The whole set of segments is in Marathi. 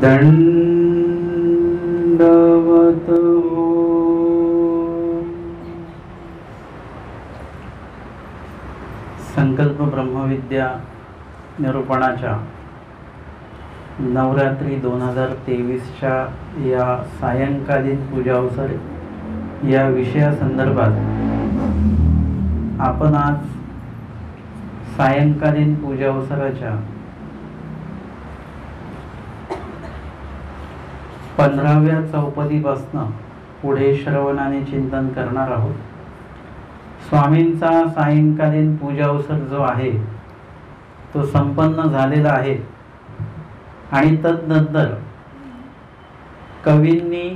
दंडवत हो। संकल्प ब्रह्मविद्या निरूपणाच्या नवरात्री 2023च्या या सायंकालीन पूजावसर या विषयासंदर्भात आपण आज सायंकालीन पूजावसराच्या 15व्या चौपदीपासून पुढे श्रवण आणि चिंतन करणार आहोत। स्वामींचा सायंकालीन पूजावसर जो आहे तो संपन्न झालेला आहे आणि तदनंतर कवींनी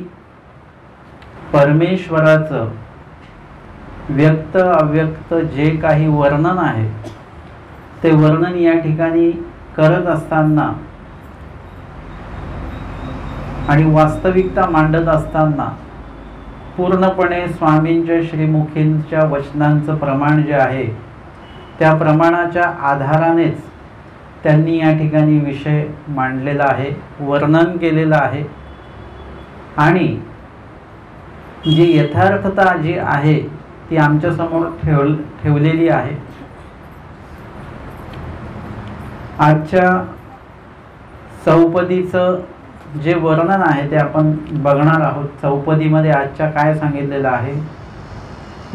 परमेश्वराचं व्यक्त अव्यक्त जे काही वर्णन आहे ते वर्णन या ठिकाणी करत असताना आणि वास्तविकता मांडत असताना पूर्णपणे स्वामींच्या श्रीमुखींच्या वचनांचं प्रमाण जे आहे त्या प्रमाणाच्या आधारानेच त्यांनी या ठिकाणी विषय मांडलेला आहे, वर्णन केलेलं आहे आणि जी यथार्थता जी आहे ती आमच्या समोर ठेवलेली आहे। आजच्या चौपदीचं जे वर्णन आहे ते आपण बघणार आहोत। चौपदीमध्ये आजच्या काय सांगितलेलं आहे?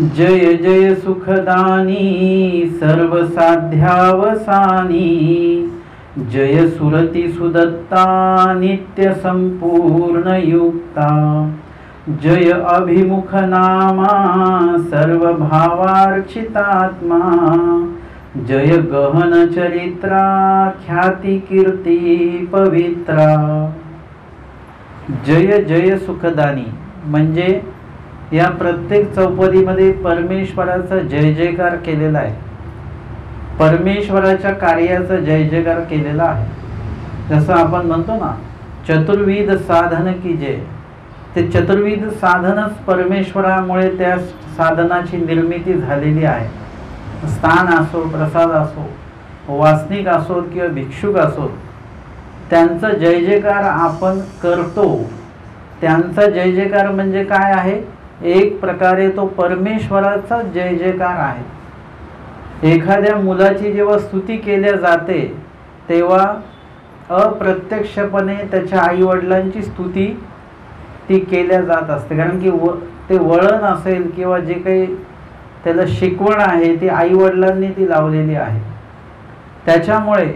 जय जय सुखदानी सर्वसाध्यावसानी, जय सुरती सुदत्ता नित्य संपूर्ण युक्ता, जय अभिमुख नामा सर्व भावार्चितात्मा, जय गहन चरित्रा ख्याती कीर्ती पवित्रा। जय जय सुखदानी म्हणजे या प्रत्येक चौपदीमध्ये परमेश्वराचा जय जयकार केलेला आहे, परमेश्वराच्या कार्याचा जय जयकार केलेला आहे। जसं आपण म्हणतो ना चतुर्विध साधन की जय, ते चतुर्विध साधनच परमेश्वरामुळे त्या साधनाची निर्मिती झालेली आहे। स्थान असो, प्रसाद असो, वासनिक असोत किंवा भिक्षुक असोत, त्यांचा जय जयकार आपण करतो। त्यांचा जय जयकार म्हणजे काय आहे? एक प्रकारे तो परमेश्वराचा जय जयकार आहे। एखाद्या मुलाची जेव्हा स्तुती केल्या जाते तेव्हा अप्रत्यक्षपणे त्याच्या आईवडिलांची स्तुती ती केल्या जात असते, कारण की ते वळण असेल किंवा जे काही त्याला शिकवण आहे ती आईवडिलांनी ती लावलेली आहे। त्याच्यामुळे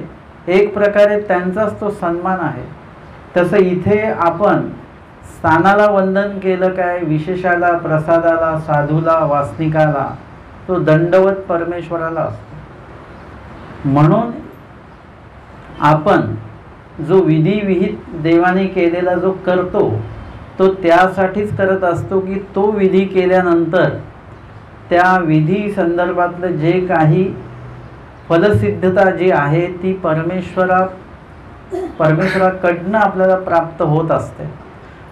एक प्रकारे त्यांचाच तो सन्मान आहे। तसं इथे आपण स्थानाला वंदन केलं काय, विशेषाला, प्रसादाला, साधूला, वासनिकाला, तो दंडवत परमेश्वराला असतो। म्हणून आपण जो विधी विहित देवाने केलेला जो करतो तो त्यासाठीच करत असतो की तो विधी केल्यानंतर त्या विधी संदर्भातलं जे काही फलसिद्धता जी आहे ती परमेश्वराकडनं आपल्याला प्राप्त होत असते।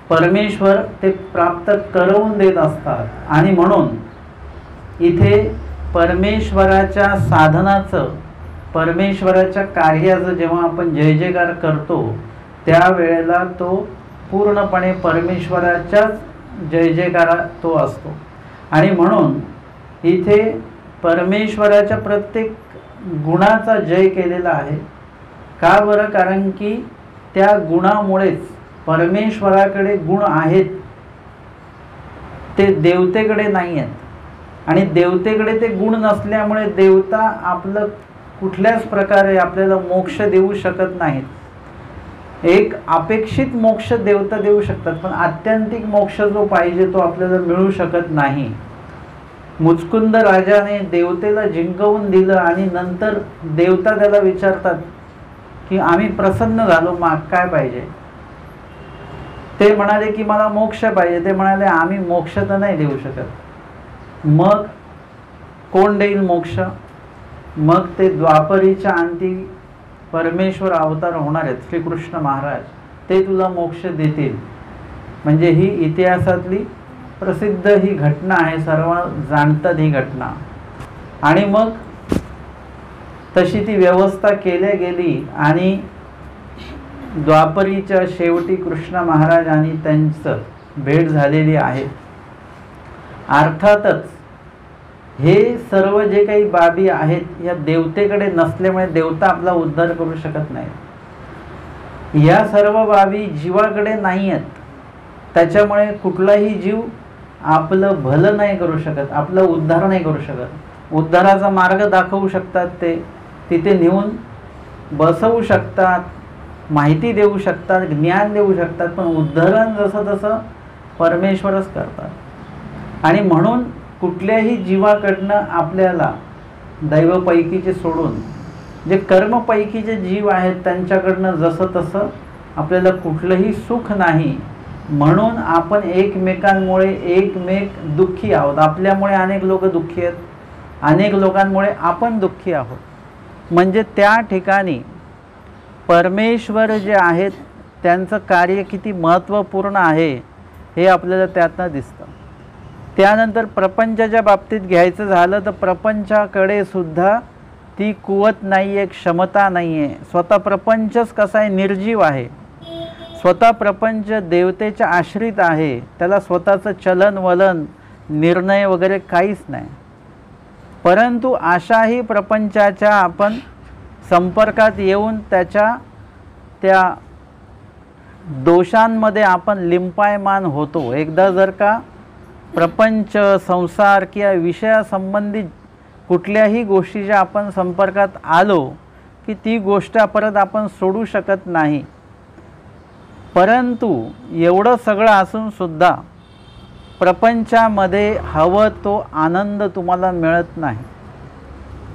परमेश्वर ते प्राप्त करवून देत असतात आणि म्हणून इथे परमेश्वराच्या साधनाचं, परमेश्वराच्या कार्याचं जेव्हा आपण जय जयकार करतो त्यावेळेला तो पूर्णपणे परमेश्वराच्याच जय जयकारा तो असतो। आणि म्हणून इथे परमेश्वराच्या प्रत्येक गुणाचा जय केलेला आहे। का बरं? कारण की त्या गुणामुळेच परमेश्वराकडे गुण आहेत ते देवतेकडे नाही आहेत आणि देवतेकडे ते गुण नसल्यामुळे देवता आपलं कुठल्याच प्रकारे आपल्याला मोक्ष देऊ शकत नाहीत। एक अपेक्षित मोक्ष देवता देऊ शकतात पण आत्यंतिक मोक्ष जो पाहिजे तो आपल्याला मिळू शकत नाही। मुचकुंद राजाने देवतेला जिंकवून दिलं आणि नंतर देवता त्याला विचारतात की आम्ही प्रसन्न झालो, माग काय पाहिजे? ते म्हणाले की मला मोक्ष पाहिजे। ते म्हणाले आम्ही मोक्ष तर नाही देऊ शकत। मग कोण देईल मोक्ष? मग ते द्वापरीच्या अंती परमेश्वर अवतार होणार आहेत श्रीकृष्ण महाराज, ते तुला मोक्ष देतील। म्हणजे ही इतिहासातली प्रसिद्ध ही घटना आहे, सर्व जाणतात ही घटना। आणि मग तशी ती व्यवस्था केल्या गेली आणि द्वापरीच्या शेवटी कृष्ण महाराज आणि त्यांचं भेट झालेली आहे। अर्थातच हे सर्व जे काही बाबी आहेत या देवतेकडे नसल्यामुळे देवता आपला उद्धार करू शकत नाही। या सर्व बाबी जीवाकडे नाही आहेत, त्याच्यामुळे कुठलाही जीव आपलं भलं नाही करू शकत, आपलं उद्धार नाही करू शकत। उद्धाराचा मार्ग दाखवू शकतात, ते तिथे नेऊन बसवू शकतात, माहिती देऊ शकतात, ज्ञान देऊ शकतात, पण उद्धरण जसं तसं परमेश्वरच करतात। आणि म्हणून कुठल्याही जीवाकडनं आपल्याला दैवपैकीचे सोडून जे कर्मपैकीचे जीव आहेत त्यांच्याकडनं जसं तसं आपल्याला कुठलंही सुख नाही। म्हणून आपण एकमेकांमुळे एकमेक दुःखी आहोत। आपल्यामुळे अनेक लोक दुःखी आहेत, अनेक लोकांमुळे आपण दुःखी आहोत। म्हणजे त्या ठिकाणी परमेश्वर जे आहेत त्यांचं कार्य किती महत्त्वपूर्ण आहे हे आपल्याला त्यातनं दिसतं। त्यानंतर प्रपंचाच्या बाबतीत घ्यायचं झालं तर प्रपंचाकडे सुद्धा ती कुवत नाही आहे, क्षमता नाही आहे। स्वतः प्रपंचच कसा आहे, निर्जीव आहे। स्वतः प्रपंच देवतेच्या आश्रित आहे, त्याला स्वतःचं चलन वलन निर्णय वगैरे काहीच नाही। परंतु अशाही प्रपंचाच्या आपण संपर्कात येऊन त्याच्या त्या दोषांमध्ये आपण लिंपायमान होतो। एकदा जर का प्रपंच संसार किंवा विषयासंबंधित कुठल्याही गोष्टीच्या आपण संपर्कात आलो की ती गोष्ट परत आपण सोडू शकत नाही। परंतु एवढं सगळं असून सुद्धा प्रपंचामध्ये हवं तो आनंद तुम्हाला मिळत नाही,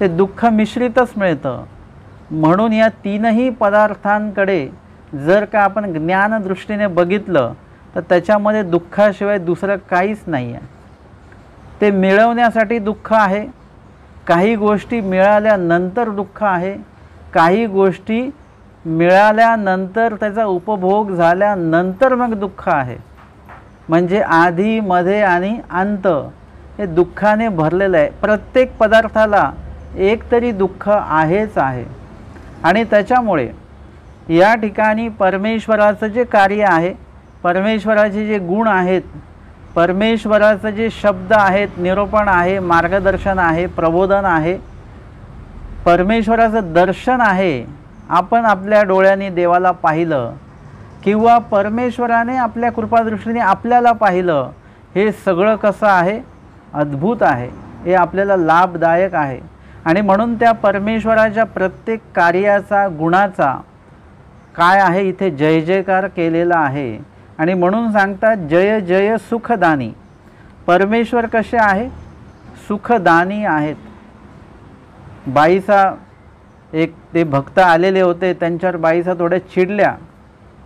ते दुःख मिश्रितच मिळतं। म्हणून या तीनही पदार्थांकडे जर का आपण ज्ञानदृष्टीने बघितलं तर त्याच्यामध्ये दुःखाशिवाय दुसरं काहीच नाही आहे। ते मिळवण्यासाठी दुःख आहे, काही गोष्टी मिळाल्यानंतर दुःख आहे, काही गोष्टी मिळाल्यानंतर त्याचा उपभोग झाल्यानंतर मग दुःख आहे। म्हणजे आधी मध्ये आणि अंत हे दुःखाने भरलेलं आहे। प्रत्येक पदार्थाला एक तरी दुःख आहेच आहे। आणि त्याच्यामुळे या ठिकाणी परमेश्वराचं जे कार्य आहे, परमेश्वराचे जे गुण आहेत, परमेश्वराचे जे शब्द आहेत, निरूपण आहे, मार्गदर्शन आहे, प्रबोधन आहे, परमेश्वराचं दर्शन आहे। आपण आपल्या डोळ्यांनी देवाला पाहिलं किंवा परमेश्वराने आपल्या कृपादृष्टीने आपल्याला पाहिलं, हे सगळं कसं आहे, अद्भुत आहे, हे आपल्याला लाभदायक आहे। आणि म्हणून त्या परमेश्वराच्या प्रत्येक कार्याचा गुणाचा काय आहे इथे जय जयकार केलेला आहे। आणि म्हणून सांगतात जय जय सुखदानी। परमेश्वर कसे आहे, सुखदानी आहेत। बाईचा एक ते भक्त आलेले होते, त्यांच्यावर बाईचा थोड्या चिडल्या।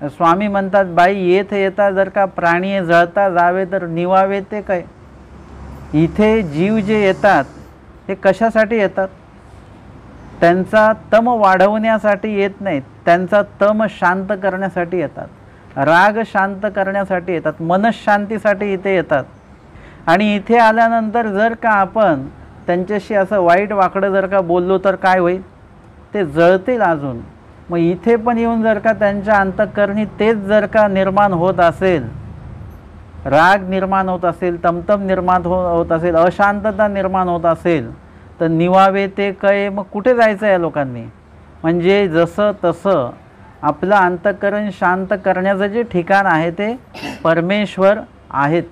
स्वामी म्हणतात बाई येत येता जर का प्राणी जळता जावे तर निवावे ते काय। इथे जीव जे येतात हे कशासाठी येतात, त्यांचा तम वाढवण्यासाठी येत नाहीत, त्यांचा तम शांत करण्यासाठी येतात, राग शांत करण्यासाठी येतात, मनशांतीसाठी इथे येतात। आणि इथे आल्यानंतर जर का आपण त्यांच्याशी असं वाईट वाकडं जर का बोललो तर काय होईल, ते जळतील अजून। मग इथे पण येऊन जर का त्यांच्या अंतःकरणी तेच जर का निर्माण होत असेल, राग निर्माण होत असेल, तमतम निर्माण होत असेल, अशांतता निर्माण होत असेल तर निवावे ते काय, मग कुठे जायचं या लोकांनी। म्हणजे जसं तसं आपलं अंतःकरण शांत करण्याचं जे ठिकाण आहे ते परमेश्वर आहेत,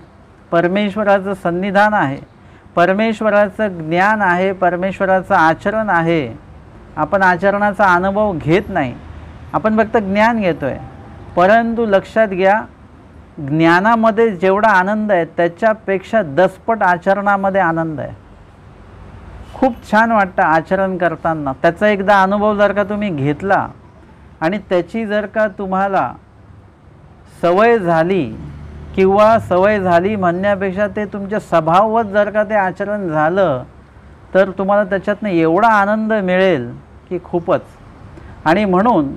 परमेश्वराचं सन्निधान आहे, परमेश्वराचं ज्ञान आहे, परमेश्वराचं आचरण आहे। आपण आचरणाचा अनुभव घेत नाही, आपण फक्त ज्ञान घेतो आहे। परंतु लक्षात घ्या, ज्ञानामध्ये जेवढा आनंद आहे त्याच्यापेक्षा दसपट आचरणामध्ये आनंद आहे। खूप छान वाटतं आचरण करताना। त्याचा एकदा अनुभव जर का तुम्ही घेतला आणि त्याची जर का तुम्हाला सवय झाली किंवा सवय झाली म्हणण्यापेक्षा ते तुमच्या स्वभावच जर का ते आचरण झालं तर तुम्हाला त्याच्यातनं एवढा आनंद मिळेल की खूपच। आणि म्हणून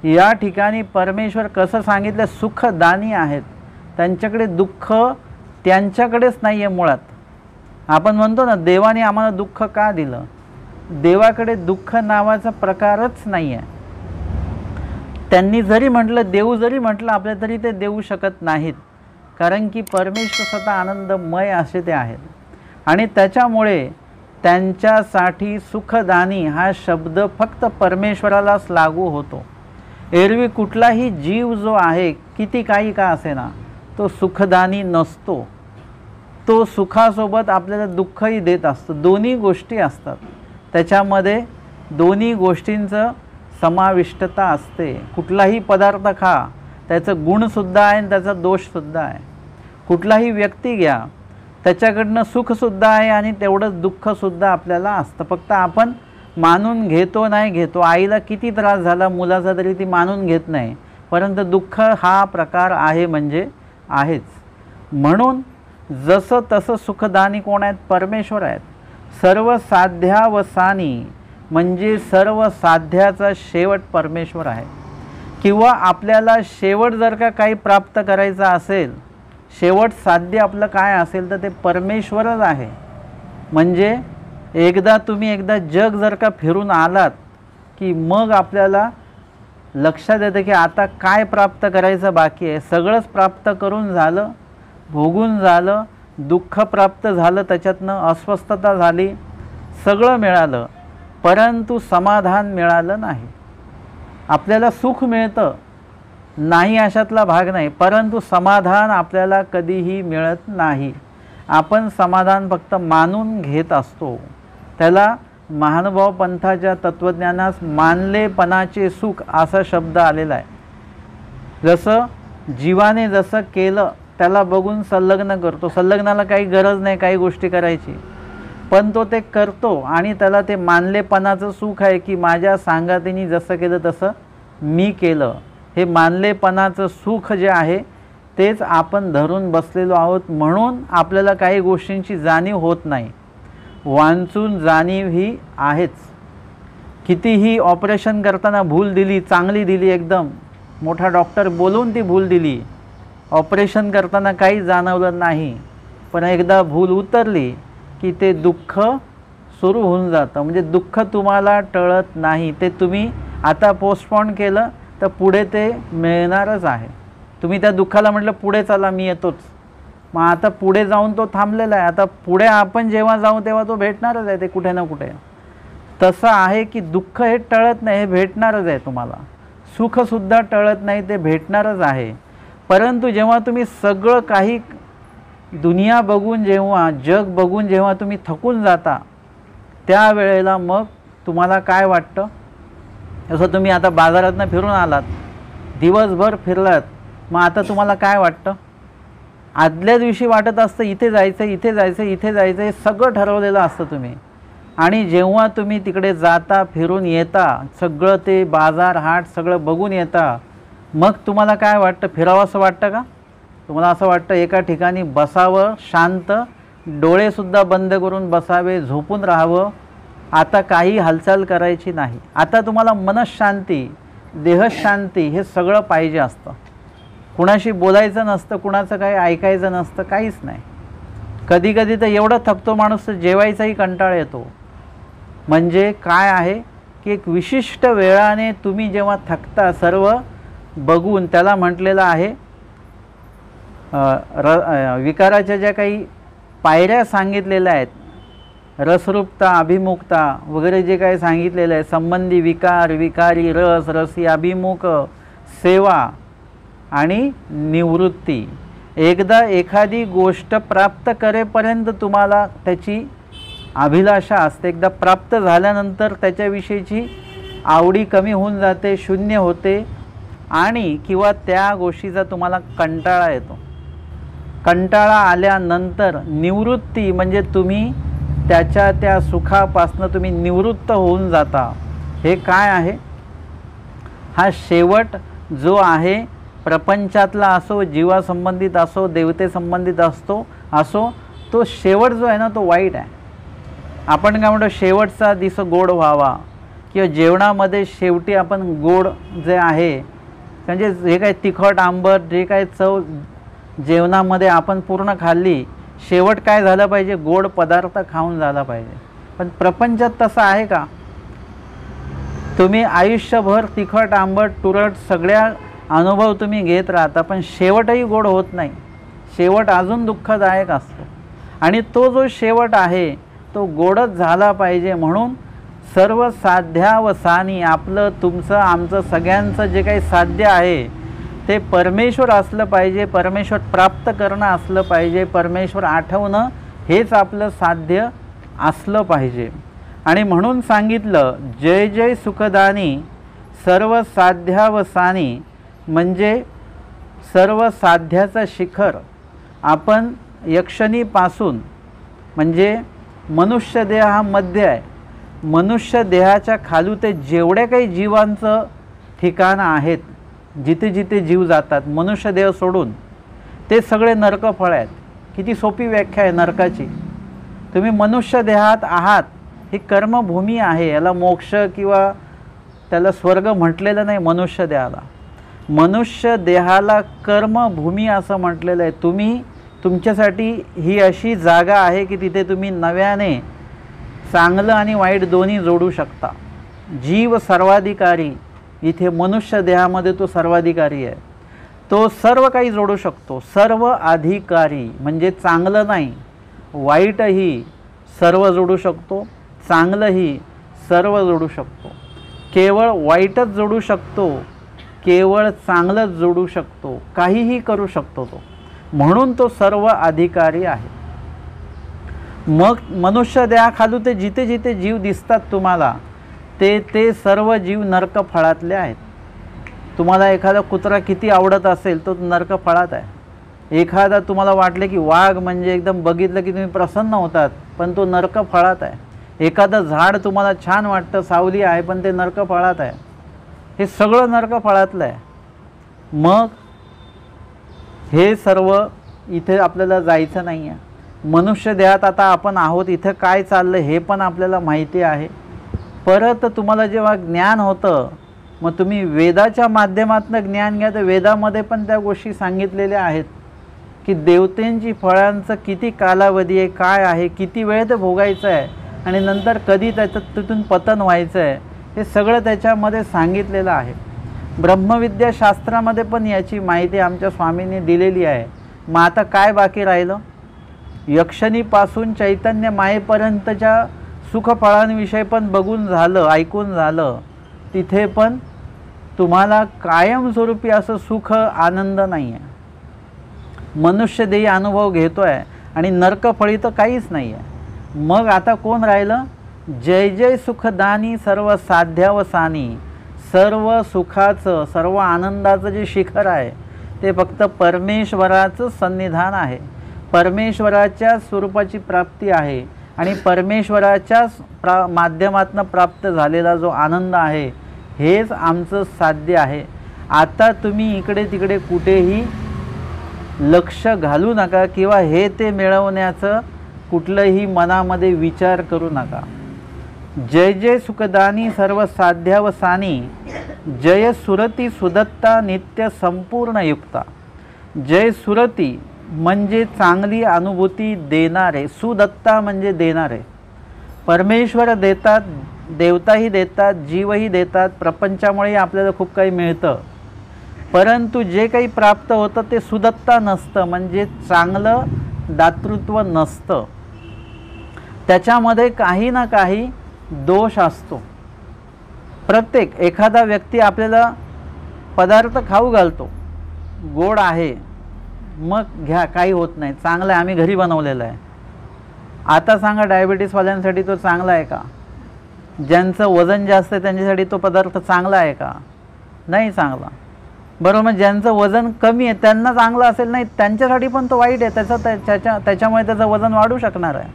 या ठिकाणी परमेश्वर कसं सांगितलं, सुखदानी आहेत। त्यांच्याकडे दुःख त्यांच्याकडेच नाही आहे मुळात। आपण म्हणतो ना देवाने आम्हाला दुःख का दिलं, देवाकडे दुःख नावाचा प्रकारच नाही आहे। त्यांनी जरी म्हटलं देऊ जरी म्हटलं आपल्या तरी ते देऊ शकत नाहीत, कारण की परमेश्वर स्वतः आनंदमय असे ते आहेत. आणि त्याच्यामुळे त्यांच्यासाठी सुखदानी हा शब्द फक्त परमेश्वरालाच लागू होतो. एरवी कुठलाही जीव जो आहे किती काही का असेना तो सुखदानी नसतो. तो सुखासोबत आपल्याला दुःखही देत असतो. दोन्ही गोष्टी असतात त्याच्यामध्ये, दोन्ही गोष्टींचं समाविष्टता असते. कुठलाही पदार्थ खा त्याचं गुणसुद्धा आहे आणि त्याचा दोषसुद्धा आहे. कुठलाही व्यक्ती घ्या त्याच्याकडनं सुखसुद्धा आहे आणि तेवढंच दुःखसुद्धा आपल्याला असतं. फक्त आपण मानून घेतो नाही घेतो. आईला किती त्रास झाला मुलाचा तरी ती मानून घेत नाही, परंतु दुःख हा प्रकार आहे म्हणजे आहेच. म्हणून जसं तसं सुखदानी कोण आहेत? परमेश्वर आहेत. सर्व साध्यावसानी म्हणजे सर्व साध्याचा शेवट परमेश्वर आहे. किंवा आपल्याला शेवट जर का काही प्राप्त करायचा असेल, शेवट साध्य आपलं काय असेल तर ते परमेश्वरच आहे. म्हणजे एकदा जग जर का फिरून आलात की मग आपल्याला लक्षात येतं की आता काय प्राप्त करायचं बाकी आहे. सगळंच प्राप्त करून झालं, भोगून झालं, दुःख प्राप्त झालं, त्याच्यातनं अस्वस्थता झाली, सगळं मिळालं, परंतु समाधान मिळालं नाही. आपल्याला सुख मिळतं नाही अशातला भाग नाही, परंतु समाधान आपल्याला कधीही मिळत नाही. आपण समाधान फक्त मानून घेत असतो. त्याला महानुभाव पंथाच्या तत्त्वज्ञानास मानलेपणाचे सुख असा शब्द आलेला आहे. जसं जीवाने जसं केलं त्याला बघून संलग्न करतो. संलग्नाला काही गरज नाही काही गोष्टी करायची, पण तो ते करतो आणि त्याला ते मानलेपणाचं सुख आहे की माझ्या सांगातीने जसं केलं तसं मी केलं. हे मानलेपणाचं सुख जे आहे तेच आपण धरून बसलेलो आहोत. म्हणून आपल्याला काही गोष्टींची जाणीव होत नाही. वांचून जाणीव ही आहेच. कितीही ऑपरेशन करताना भूल दिली, चांगली दिली, एकदम मोठा डॉक्टर बोलून ती भूल दिली, ऑपरेशन करताना काही जाणवलं नाही, पण एकदा भूल उतरली की ते दुःख सुरू होऊन जातं. म्हणजे दुःख तुम्हाला टळत नाही. ते तुम्ही आता पोस्टपोन केलं तर पुढे ते मिळणारच आहे. तुम्ही त्या दुःखाला म्हटलं पुढे चला मी येतोच, मग आता पुढे जाऊन तो थांबलेला आहे. आता पुढे आपण जेव्हा जाऊ तेव्हा तो भेटणारच आहे, ते कुठे ना कुठे. तसं आहे की दुःख हे टळत नाही, हे भेटणारच आहे तुम्हाला. सुखसुद्धा टळत नाही, ते भेटणारच आहे. परंतु जेव्हा तुम्ही सगळं काही दुनिया बघून, जेव्हा जग बघून जेव्हा तुम्ही थकून जाता त्यावेळेला मग तुम्हाला काय वाटतं? जसं तुम्ही आता बाजारातनं फिरून आलात, दिवसभर फिरलात, मग आता तुम्हाला काय वाटतं? आदल्या दिवशी वाटत असतं इथे जायचं, इथे जायचं, इथे जायचं, हे सगळं ठरवलेलं असतं तुम्ही. आणि जेव्हा तुम्ही तिकडे जाता, फिरून येता, सगळं ते बाजार हाट सगळं बघून येता, मग तुम्हाला काय वाटतं? फिरावं असं वाटतं का? तुम्हाला असं वाटतं एका ठिकाणी बसावं, शांत, डोळेसुद्धा बंद करून बसावे, झोपून राहावं, आता काही हालचाल करायची नाही. आता तुम्हाला मनशांती, देहशांती हे सगळं पाहिजे असतं. कुणाशी बोलायचं नसतं, कुणाचं काही ऐकायचं नसतं, काहीच नाही. कधी कधी तर एवढं थकतो माणूस जेवायचाही कंटाळा येतो. म्हणजे काय आहे की एक विशिष्ट वेळाने तुम्ही जेव्हा थकता सर्व बघून, त्याला म्हटलेलं आहे विकाराच्या ज्या काही पायऱ्या सांगितलेल्या आहेत, रसरूपता, अभिमुखता वगैरे जे काही सांगितलेलं आहे, संबंधी विकार, विकारी रस, रसी अभिमुख, सेवा आणि निवृत्ती. एकदा एखादी गोष्ट प्राप्त करेपर्यंत तुम्हाला त्याची अभिलाषा असते. एकदा प्राप्त झाल्यानंतर त्याच्याविषयीची आवडी कमी होऊन जाते, शून्य होते, आणि किंवा त्या गोष्टीचा तुम्हाला कंटाळा येतो. कंटाळा आल्यानंतर निवृत्ती म्हणजे तुम्ही त्याच्या त्या सुखापासून तुम्ही निवृत्त होऊन जाता. हे काय आहे? हा शेवट जो आहे प्रपंचातला असो, जीवासंबंधित असो, देवतेसंबंधित असो, तो शेवट जो आहे ना तो वाईट आहे. आपण काय म्हणतो, शेवटचा दिस गोड व्हावा, किंवा जेवणामध्ये शेवटी आपण गोड जे आहे म्हणजे जे काही तिखट आंबट जे काही चव जेवणामध्ये आपण पूर्ण खाल्ली, शेवट काय झालं पाहिजे? गोड पदार्थ खाऊन झाला पाहिजे. पण प्रपंचात तसं आहे का? तुम्ही आयुष्यभर तिखट आंबट तुरट सगळ्या अनुभव तुम्ही घेत राहता, पण शेवटही गोड होत नाही. शेवट अजून दुःखदायक असतो. आणि तो जो शेवट आहे तो गोडच झाला पाहिजे. म्हणून सर्व साध्यावसानी आपलं तुमचं आमचं सगळ्यांचं जे काही साध्य आहे ते परमेश्वर असलं पाहिजे. परमेश्वर प्राप्त करणं असलं पाहिजे. परमेश्वर आठवणं हेच आपलं साध्य असलं पाहिजे. आणि म्हणून सांगितलं जय जय सुखदानी सर्व साध्यावसानी, म्हणजे सर्व साध्याचं शिखर आपण यक्षिणीपासून, म्हणजे मनुष्य देह हा मध्य आहे. मनुष्य देहाच्या खालू ते जेवढ्या काही जीवांचं ठिकाणं आहेत, जिथे जिथे जीव जातात मनुष्य देह सोडून, ते सगळे नरकफळ आहेत. किती सोपी व्याख्या आहे नरकाची. तुम्ही मनुष्य देहात आहात, ही कर्मभूमी आहे. याला मोक्ष किंवा त्याला स्वर्ग म्हटलेलं नाही. मनुष्य देहाला, मनुष्य देहाला कर्मभूमी असं म्हटलेलं आहे. तुम्ही तुमच्यासाठी ही अशी जागा आहे की तिथे तुम्ही नव्याने चांगलं आणि वाईट दोन्ही जोडू शकता. जीव सर्वाधिकारी, इथे मनुष्य देहामध्ये तो सर्वाधिकारी आहे. तो सर्व काही जोडू शकतो. सर्व अधिकारी म्हणजे चांगलं नाही वाईटही सर्व जोडू शकतो, चांगलंही सर्व जोडू शकतो. केवळ वाईटच जोडू शकतो, केवळ चांगलंच जोडू शकतो, काहीही करू शकतो तो. म्हणून तो सर्व अधिकारी आहे. मग मनुष्य देहाखालू ते जिथे जिथे जीव दिसतात तुम्हाला, ते ते सर्व जीव नरकफळातले आहेत. तुम्हाला एखादा कुत्रा किती आवडत असेल तो नरकफळात आहे. एखादा तुम्हाला वाटले की वाघ म्हणजे एकदम बघितलं की तुम्ही प्रसन्न होतात, पण तो नरकफळात आहे. एखादं झाड तुम्हाला छान वाटतं, सावली आहे, पण ते नरकफळात आहे. हे सगळं नरकफळातलं आहे. मग हे सर्व इथे आपल्याला जायचं नाही आहे. मनुष्य देहात आता आपण आहोत, इथं काय चाललं हे पण आपल्याला माहिती आहे. परत तुम्हाला जेव्हा ज्ञान होतं, मग तुम्ही वेदाच्या माध्यमातून ज्ञान घ्या, तर वेदामध्ये पण त्या गोष्टी सांगितलेल्या आहेत की देवतेंची फळांचं किती कालावधी आहे, काय आहे, किती वेळ ते भोगायचं आहे आणि नंतर कधी त्याचं तिथून पतन व्हायचं आहे, हे सगळं त्याच्यामध्ये सांगितलेलं आहे. ब्रह्मविद्या शास्त्रामध्ये पण याची माहिती आमच्या स्वामींनी दिलेली आहे. मग आता काय बाकी राहिलं? यक्षिणीपासून चैतन्य मायेपर्यंतच्या सुखफळांविषयी पण बघून झालं, ऐकून झालं. तिथे पण तुम्हाला कायमस्वरूपी असं सुख आनंद नाही आहे. मनुष्यदेही अनुभव घेतो आहे आणि नरकफळी तर काहीच नाही आहे. मग आता कोण राहिलं? जय जय सुखदानी सर्व साध्यावसानी. सर्व सुखाचं सर्व आनंदाचं जे शिखर आहे ते फक्त परमेश्वराचं सन्निधान आहे. परमेश्वराच्या स्वरूपाची प्राप्ती आहे आणि परमेश्वराच्या माध्यमातून प्राप्त झालेला जो आनंद आहे हेच आमचं साध्य आहे. आता तुम्ही इकडे तिकडे कुठेही लक्ष घालू नका किंवा हे ते मिळवण्याचं कुठलंही मनामध्ये विचार करू नका. जय जय सुखदानी सर्व साध्यावसानी. जय सुरती सुदत्ता नित्य संपूर्ण युक्ता. जय सुरती म्हणजे चांगली अनुभूती देणारे, सुदत्ता म्हणजे देणारे. परमेश्वर देतात, देवताही देतात, जीवही देतात. प्रपंचामुळे आपल्याला खूप काही मिळतं, परंतु जे काही प्राप्त होतं ते सुदत्ता नसतं, म्हणजे चांगलं दातृत्व नसतं. त्याच्यामध्ये काही ना काही दोष असतो. प्रत्येक एखादा व्यक्ती आपल्याला पदार्थ खाऊ घालतो, गोड आहे, मग घ्या, काही होत नाही, चांगलं आहे, आम्ही घरी बनवलेलं आहे. आता सांगा डायबिटीसवाल्यांसाठी तो चांगला आहे का? ज्यांचं वजन जास्त आहे त्यांच्यासाठी तो पदार्थ चांगला आहे का? नाही चांगला. बरोबर. ज्यांचं वजन कमी आहे त्यांना चांगलं असेल, नाही त्यांच्यासाठी पण तो वाईट आहे. त्याच्यामुळे त्याचं वजन वाढू शकणार आहे.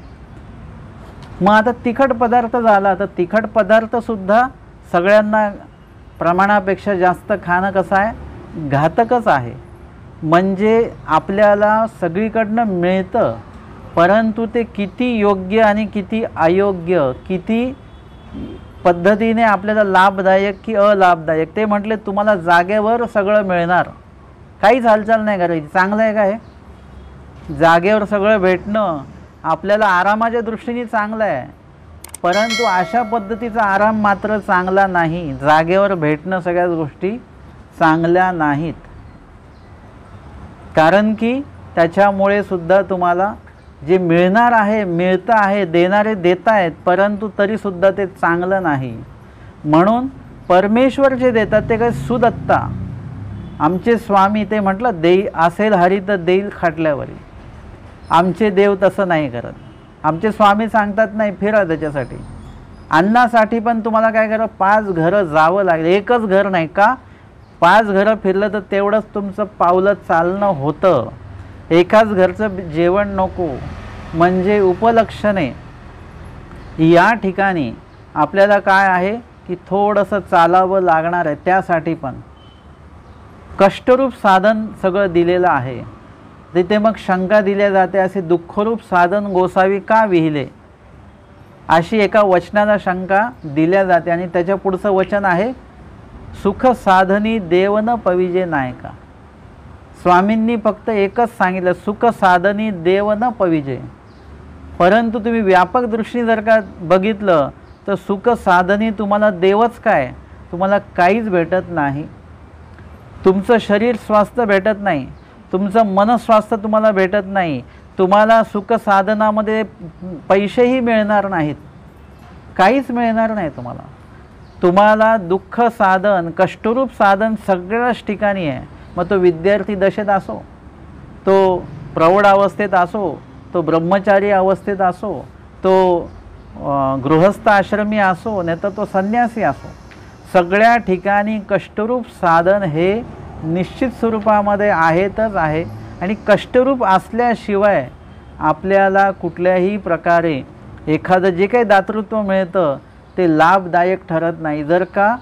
मग आता तिखट पदार्थ झाला, तर तिखट पदार्थसुद्धा सगळ्यांना प्रमाणापेक्षा जास्त खाणं कसं आहे? घातकच आहे. म्हणजे आपल्याला सगळीकडनं मिळतं, परंतु ते किती योग्य आणि किती अयोग्य, किती पद्धतीने आपल्याला लाभदायक की अलाभदायक, ते म्हटले तुम्हाला जागेवर सगळं मिळणार, काहीच हालचाल नाही करायची. चांगलं आहे का हे? जागेवर सगळं भेटणं आपल्याला आरामाच्या दृष्टीने चांगलं आहे, परंतु अशा पद्धतीचा आराम मात्र चांगला नाही. जागेवर भेटणं सगळ्या गोष्टी चांगल्या नाहीत. कारण की त्याच्यामुळे सुद्धा तुम्हाला जे मिळणार आहे, मिळतं आहे, देणारे देत आहेत, परंतु तरीसुद्धा ते चांगलं नाही. म्हणून परमेश्वर जे देतात ते काही सुदत्ता. आमचे स्वामी ते म्हटलं, देई असेल हरी तर देईल खाटल्यावरी. आमचे देव तसं नाही करत. आमचे स्वामी सांगतात नाही फिरा त्याच्यासाठी. अन्नासाठी पण तुम्हाला काय करा, 5 घरं जावं लागेल. एकच घर नाही का, 5 घरं फिरलं तर तेवढंच तुमचं पावलं चालणं होतं. एकाच घरचं जेवण नको. म्हणजे उपलक्षणे या ठिकाणी आपल्याला काय आहे की थोडंसं चालावं लागणार आहे. त्यासाठी पण कष्टरूप साधन सगळं दिलेलं आहे. तिथे मग शंका दिल्या जाते, असे दुःखरूप साधन गोसावी का विहिले, अशी एका वचनाला शंका दिल्या जाते. आणि त्याच्या पुढचं वचन आहे, सुख साधनी देव न पविजे नायका. स्वामींनी फक्त एकच सांगितलं, सुख साधनी देव न पविजे. परंतु तुम्ही व्यापक दृष्टीने जर का बघितलं तर सुख साधनी तुम्हाला देवच काय, तुम्हाला काहीच भेटत नाही. तुमचं शरीर स्वास्थ्य भेटत नाही, तुमचं मनस्वास्थ्य तुम्हाला भेटत नाही. तुम्हाला सुख साधनामध्ये पैसेही मिळणार नाहीत, काहीच मिळणार नाही तुम्हाला. तुम्हाला दुःख साधन, कष्टरूप साधन सगळ्याच ठिकाणी आहे. मग तो विद्यार्थी दशेत असो, तो प्रौढ अवस्थेत असो, तो ब्रह्मचारी अवस्थेत असो, तो गृहस्थ आश्रमी असो, नाही तर तो संन्यासी असो, सगळ्या ठिकाणी कष्टरूप साधन हे निश्चित स्वरूपामध्ये आहेतच आहे. आणि कष्टरूप असल्याशिवाय आपल्याला कुठल्याही प्रकारे एखादं जे काही दातृत्व मिळतं ते लाभदायक ठरत नाही. जर का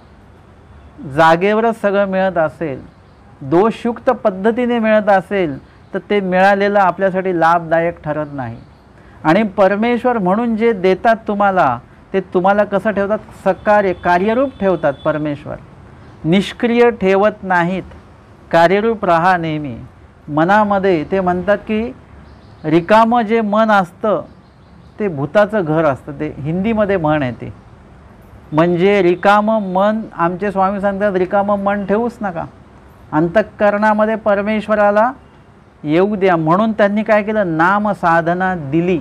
जागेवरच सगळं मिळत असेल, दोषयुक्त पद्धतीने मिळत असेल, तर ते मिळालेलं आपल्यासाठी लाभदायक ठरत नाही. आणि परमेश्वर म्हणून जे देतात तुम्हाला, ते तुम्हाला कसं ठेवतात, सकार्य कार्यरूप ठेवतात. परमेश्वर निष्क्रिय ठेवत नाहीत, कार्यरूप राहा नेहमी. मनामध्ये ते म्हणतात की रिकामं जे मन असतं ते भूताचं घर असतं. ते हिंदीमध्ये म्हण आहे ते. म्हणजे रिकामं मन, आमचे स्वामी सांगतात रिकामं मन ठेवूच नका, अंतःकरणामध्ये परमेश्वराला येऊ द्या. म्हणून त्यांनी काय केलं, नाम साधना दिली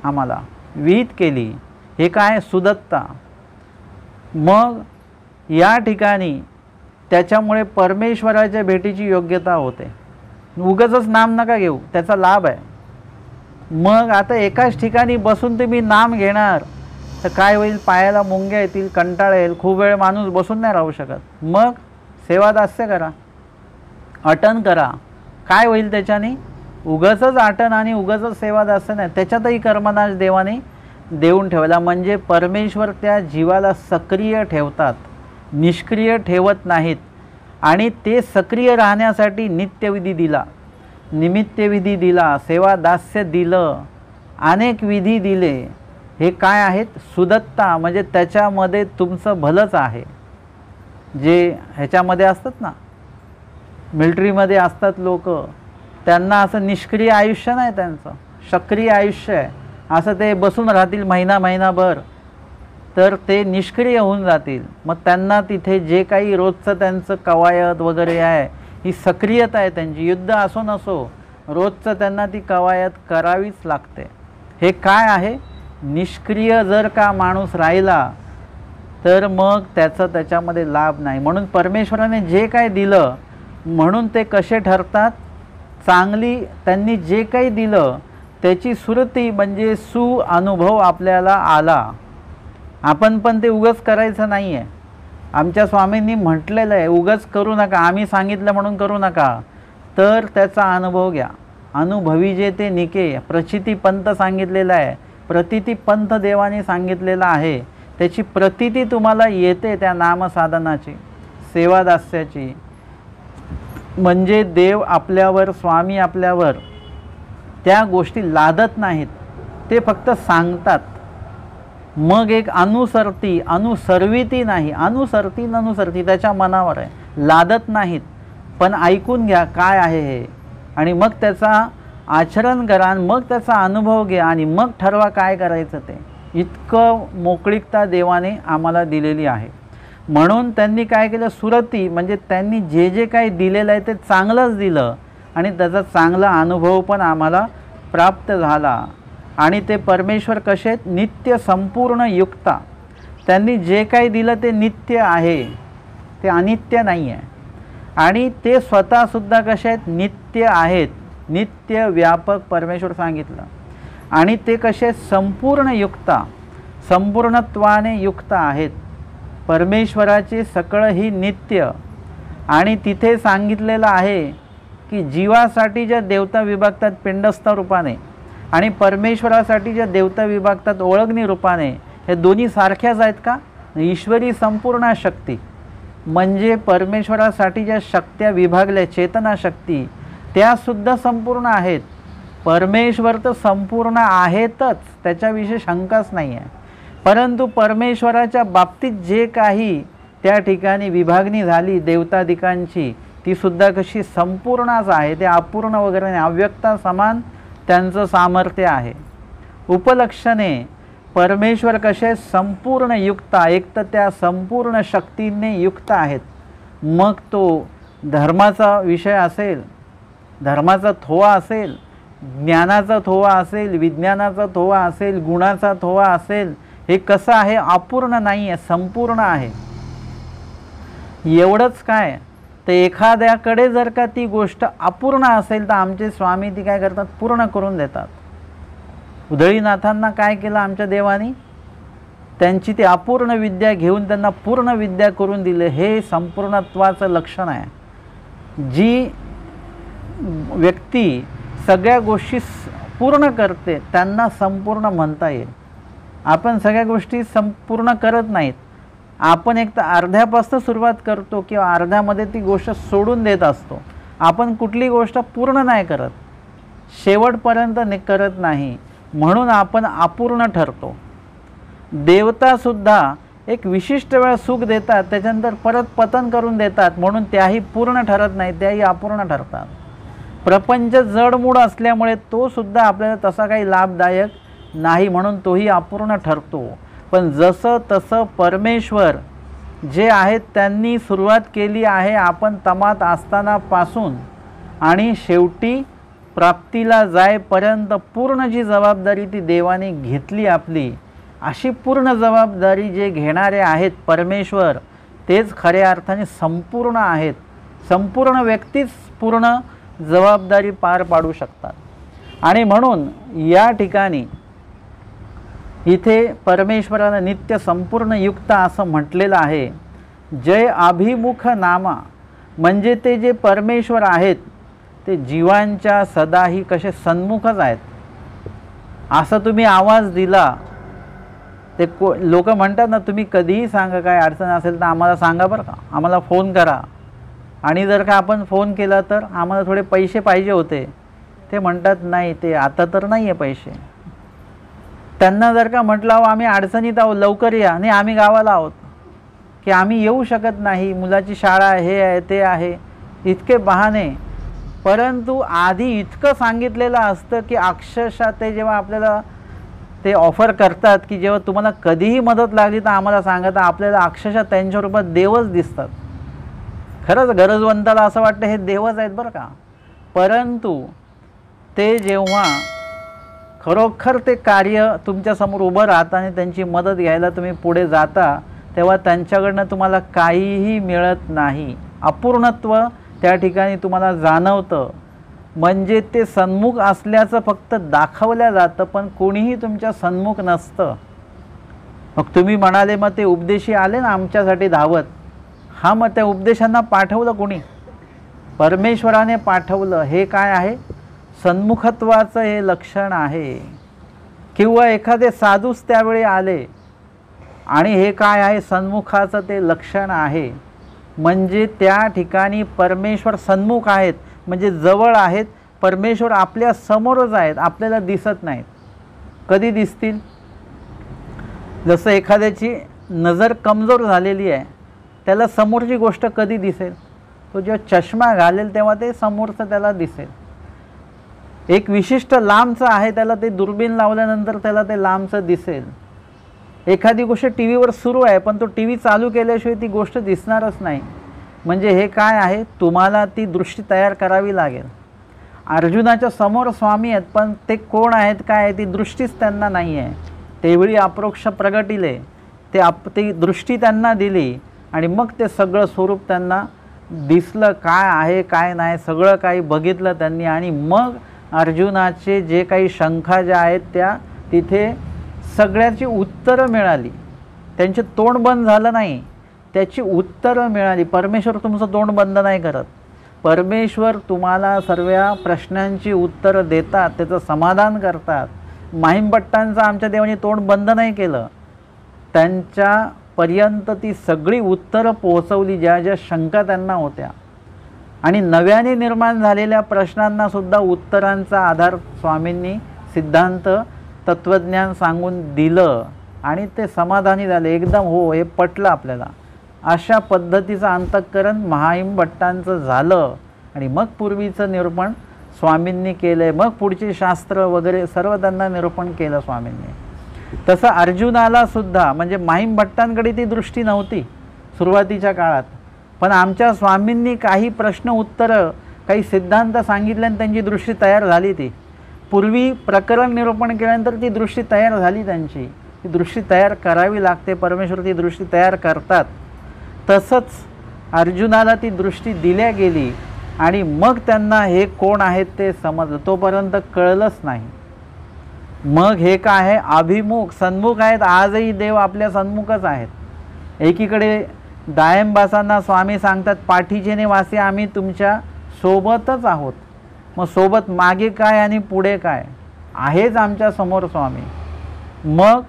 आम्हाला, विहित केली. हे काय, सुदत्ता. मग या ठिकाणी त्याच्यामुळे परमेश्वराच्या भेटीची योग्यता होते. उगाचच नाम नका घेऊ, त्याचा लाभ आहे. मग आता एकाच ठिकाणी बसून तुम्ही नाम घेणार तर काय होईल, पायाला मुंग्या येतील, कंटाळा येईल, खूप वेळ माणूस बसून नाही राहू शकत. मग सेवादास्य करा, अटन करा. काय होईल त्याच्याने, उगाचच आटन आणि उगाचच सेवादास्य नाही, त्याच्यातही कर्मनाश देवाने देऊन ठेवला. म्हणजे परमेश्वर त्या जीवाला सक्रिय ठेवतात, निष्क्रिय ठेवत नाहीत. आणि ते सक्रिय राहण्यासाठी नित्यविधी दिला, निमित्तविधी दिला, सेवादास्य दिलं, अनेक विधी दिले. हे काय आहेत, सुदत्ता. म्हणजे त्याच्यामध्ये तुमचं भलंच आहे. जे ह्याच्यामध्ये असतात ना, मिलिटरीमध्ये असतात लोक, त्यांना असं निष्क्रिय आयुष्य नाही, त्यांचं सक्रिय आयुष्य आहे. असं ते बसून राहतील महिनाभर तर ते निष्क्रिय होऊन जातील. मग त्यांना तिथे जे काही रोजचं त्यांचं कवायत वगैरे आहे, ही सक्रियता आहे त्यांची. युद्ध असो नसो, रोजचं त्यांना ती कवायत करावीच लागते. हे काय आहे, निष्क्रिय जर का माणूस राहिला तर मग त्याच्यामध्ये लाभ नाही. म्हणून परमेश्वराने जे काय दिलं, म्हणून ते कसे ठरतात, चांगली त्यांनी जे काही दिलं त्याची सुरती म्हणजे अनुभव आपल्याला आला. आपण पण ते उगाच करायचं नाही आहे. आमच्या स्वामींनी म्हटलेलं आहे, उगाच करू नका, आम्ही सांगितलं म्हणून करू नका, तर त्याचा अनुभव घ्या. अनुभवी जे ते निके, प्रचिती पंथ सांगितलेलं आहे, प्रतिती पंथ देवाने सांगितलेलं आहे. त्याची प्रतिती तुम्हाला येते त्या नामसाधनाची, सेवादास्याची. म्हणजे देव आपल्यावर, स्वामी आपल्यावर त्या गोष्टी लादत नाहीत, ते फक्त सांगतात. मग एक अनुसरविती नाही, अनुसरती त्याच्या मनावर आहे, लादत नाहीत. पण ऐकून घ्या काय आहे हे, आणि मग त्याचा आचरण करा, आणि मग त्याचा अनुभव घ्या, आणि मग ठरवा काय करायचं ते. इतकं मोकळीकता देवाने आम्हाला दिलेली आहे. म्हणून त्यांनी काय केलं, सुरती म्हणजे त्यांनी जे जे काही दिलेलं आहे ते चांगलंच दिलं आणि त्याचा चांगला अनुभव पण आम्हाला प्राप्त झाला. आणि ते परमेश्वर कसे आहेत, नित्य संपूर्ण युक्ता. त्यांनी जे काही दिलं ते नित्य आहे, ते अनित्य नाही आहे. आणि ते स्वतःसुद्धा कसे आहेत, नित्य आहेत. नित्य व्यापक परमेश्वर सांगितलं. आणि ते कसे संपूर्ण युक्ता, संपूर्णत्वाने युक्त आहेत. परमेश्वराचे सगळं ही नित्य. आणि तिथे सांगितलेलं आहे की जीवासाठी ज्या देवता विभागतात पिंडस्थ रूपाने आणि परमेश्वरासाठी ज्या देवता विभागतात ओळखणी रूपाने, हे दोन्ही सारख्याच आहेत का? ईश्वरी संपूर्ण शक्ती म्हणजे परमेश्वरासाठी ज्या शक्त्या विभागल्या चेतना शक्ती, त्यासुद्धा संपूर्ण आहेत. परमेश्वर तर संपूर्ण आहेतच, त्याच्याविषयी शंकाच नाही आहे. परंतु परमेश्वराच्या बाबतीत जे काही त्या ठिकाणी विभागणी झाली देवतादिकांची, ती सुद्धा कशी संपूर्णच आहे. ते अपूर्ण वगैरे नाही, अव्यक्ता समान त्यांचं सामर्थ्य आहे. उपलक्षणे परमेश्वर कसे संपूर्ण युक्ता, एक तर त्या संपूर्ण शक्तीने युक्त आहेत. मग तो धर्माचा विषय असेल, धर्माचा थोवा असेल, ज्ञानाचा थोवा असेल, विज्ञानाचा थोवा असेल, गुणाचा थोवा असेल, हे कसं आहे, अपूर्ण नाही आहे, संपूर्ण आहे. एवढंच काय, तर एखाद्याकडे जर का ती गोष्ट अपूर्ण असेल तर आमचे स्वामी ती काय करतात, पूर्ण करून देतात. उधळीनाथांना काय केलं आमच्या देवानी, त्यांची ती अपूर्ण विद्या घेऊन त्यांना पूर्ण विद्या करून दिले. हे संपूर्णत्वाचं लक्षण आहे. जी व्यक्ती सगळ्या गोष्टी पूर्ण करते त्यांना संपूर्ण म्हणता येईल. आपण सगळ्या गोष्टी संपूर्ण करत नाहीत. आपण एक तर अर्ध्यापासून सुरुवात करतो किंवा अर्ध्यामध्ये ती गोष्ट सोडून देत असतो. आपण कुठली गोष्ट पूर्ण नाही करत, शेवटपर्यंत करत नाही, म्हणून आपण अपूर्ण ठरतो. देवतासुद्धा एक विशिष्ट वेळ सुख देतात, त्याच्यानंतर परत पतन करून देतात, म्हणून त्याही पूर्ण ठरत नाही, त्याही अपूर्ण ठरतात. प्रपंच जडमूड असल्यामुळे तो सुद्धा आपल्याला तसा काही लाभदायक नाही, म्हणून तोही अपूर्ण ठरतो. पण जसं तसं परमेश्वर जे आहेत त्यांनी सुरुवात केली आहे आपण तमात असतानापासून, आणि शेवटी प्राप्तीला जाईपर्यंत पूर्ण जी जबाबदारी ती देवाने घेतली आपली, अशी पूर्ण जबाबदारी जे घेणारे आहेत परमेश्वर, तेच खऱ्या अर्थाने संपूर्ण आहेत. संपूर्ण व्यक्तीच पूर्ण जबाबदारी पार पाडू शकतात. आणि म्हणून या ठिकाणी इथे परमेश्वराला नित्य संपूर्ण युक्त असं म्हटलेलं आहे. जय अभिमुख नामा म्हणजे ते जे परमेश्वर आहेत ते जीवांच्या सदाही कसे सन्मुखच आहेत. असं तुम्ही आवाज दिला ते लोक म्हणतात ना, तुम्ही कधीही सांगा, काय अडचण असेल तर आम्हाला सांगा बरं का, आम्हाला फोन करा. आणि जर का आपण फोन केला तर आम्हाला थोडे पैसे पाहिजे होते, ते म्हणतात नाही, ते आता तर नाही आहे पैसे. त्यांना जर का म्हटलं आम्ही अडचणीत आहोत, लवकर या, नाही आम्ही गावाला आहोत, की आम्ही येऊ शकत नाही, मुलाची शाळा हे आहे ते आहे, इतके बहाणे. परंतु आधी इतकं सांगितलेलं असतं की अक्षरशः ते जेव्हा आपल्याला ते ऑफर करतात की जेव्हा तुम्हाला कधीही मदत लागली तर आम्हाला सांगा, तर आपल्याला अक्षरशः त्यांच्या रूपात देवच दिसतात. खरंच गरजवंताला असं वाटतं हे देवच आहेत बरं का. परंतु ते जेव्हा खरोखर ते कार्य तुमच्यासमोर उभं राहतं आणि त्यांची मदत घ्यायला तुम्ही पुढे जाता, तेव्हा त्यांच्याकडनं तुम्हाला काहीही मिळत नाही. अपूर्णत्व त्या ठिकाणी तुम्हाला जाणवतं. म्हणजे ते सन्मुख असल्याचं फक्त दाखवल्या जातं, पण कोणीही तुमच्या सन्मुख नसतं. मग तुम्ही म्हणाले मग ते उपदेशी आले ना आमच्यासाठी धावत, हा मग त्या उपदेशांना पाठवलं कोणी? परमेश्वराने पाठवलं. हे काय आहे? सन्मुखत्वाचं हे लक्षण आहे. किंवा एखादे साधूच त्यावेळी आले आणि हे काय आहे? सन्मुखाचं ते लक्षण आहे. म्हणजे त्या ठिकाणी परमेश्वर सन्मुख आहेत, म्हणजे जवळ आहेत. परमेश्वर आपल्या समोरच आहेत, आपल्याला दिसत नाहीत. कधी दिसतील? जसं एखाद्याची नजर कमजोर झालेली आहे, त्याला समोरची गोष्ट कधी दिसेल? तो जेव्हा चष्मा घालेल तेव्हा ते समोरचं त्याला दिसेल. एक विशिष्ट लांबचं आहे, त्याला ते दुर्बीण लावल्यानंतर त्याला ते लांबचं दिसेल. एखादी गोष्ट टी व्हीवर सुरू आहे पण तो टी व्ही चालू केल्याशिवाय ती गोष्ट दिसणारच नाही. म्हणजे हे काय आहे, तुम्हाला ती दृष्टी तयार करावी लागेल. अर्जुनाच्या समोर स्वामी आहेत पण ते कोण आहेत काय आहे ती दृष्टीच त्यांना नाही आहे. तेवढी अप्रोक्ष प्रगटिले ती दृष्टी त्यांना दिली आणि मग ते सगळं स्वरूप त्यांना दिसलं, काय आहे काय नाही सगळं काही बघितलं त्यांनी. आणि मग अर्जुनाचे जे काही शंका ज्या आहेत त्या तिथे सगळ्याची उत्तरं मिळाली. त्यांचे तोंड बंद झालं नाही, त्याची उत्तरं मिळाली. परमेश्वर तुमचं तोंड बंद नाही करत. परमेश्वर तुम्हाला सर्व प्रश्नांची उत्तरं देतात, त्याचं समाधान करतात. माहिमभट्टांचं आमच्या देवाने तोंड बंद नाही केलं, त्यांच्यापर्यंत ती सगळी उत्तरं पोहोचवली ज्या ज्या शंका त्यांना होत्या. आणि नव्याने निर्माण झालेल्या प्रश्नांनासुद्धा उत्तरांचा आधार स्वामींनी सिद्धांत तत्त्वज्ञान सांगून दिलं आणि ते समाधानी झाले. एकदम हो हे पटलं आपल्याला. अशा पद्धतीचं अंतःकरण माहिमभट्टांचं झालं. आणि मग पूर्वीचं निरूपण स्वामींनी केलं आहे. मग पुढचे शास्त्र वगैरे सर्व त्यांना निरूपण केलं स्वामींनी. तसं अर्जुनाला सुद्धा म्हणजे माहिमभट्टांकडे ती दृष्टी नव्हती सुरुवातीच्या काळात, पण आमच्या स्वामींनी काही प्रश्न उत्तरं काही सिद्धांत सांगितले आणि त्यांची दृष्टी तयार झाली. ती पूर्वी प्रकरण निरूपण केल्यानंतर ती दृष्टी तयार झाली त्यांची. ती दृष्टी तयार करावी लागते, परमेश्वर ती दृष्टी तयार करतात. तसंच अर्जुनाला ती दृष्टी दिल्या गेली आणि मग त्यांना हे कोण आहेत ते समजलं. तोपर्यंत कळलंच नाही. मग हे काय आहे, अभिमुख सन्मुख आहेत. आजही देव आपल्या सन्मुखच आहेत. एकीकडे दायंबासांना स्वामी सांगतात पाठीचेने वासी आम्ही तुमच्या सोबतच आहोत. मग सोबत मागे काय आणि पुढे काय आहेच आमच्या समोर स्वामी. मग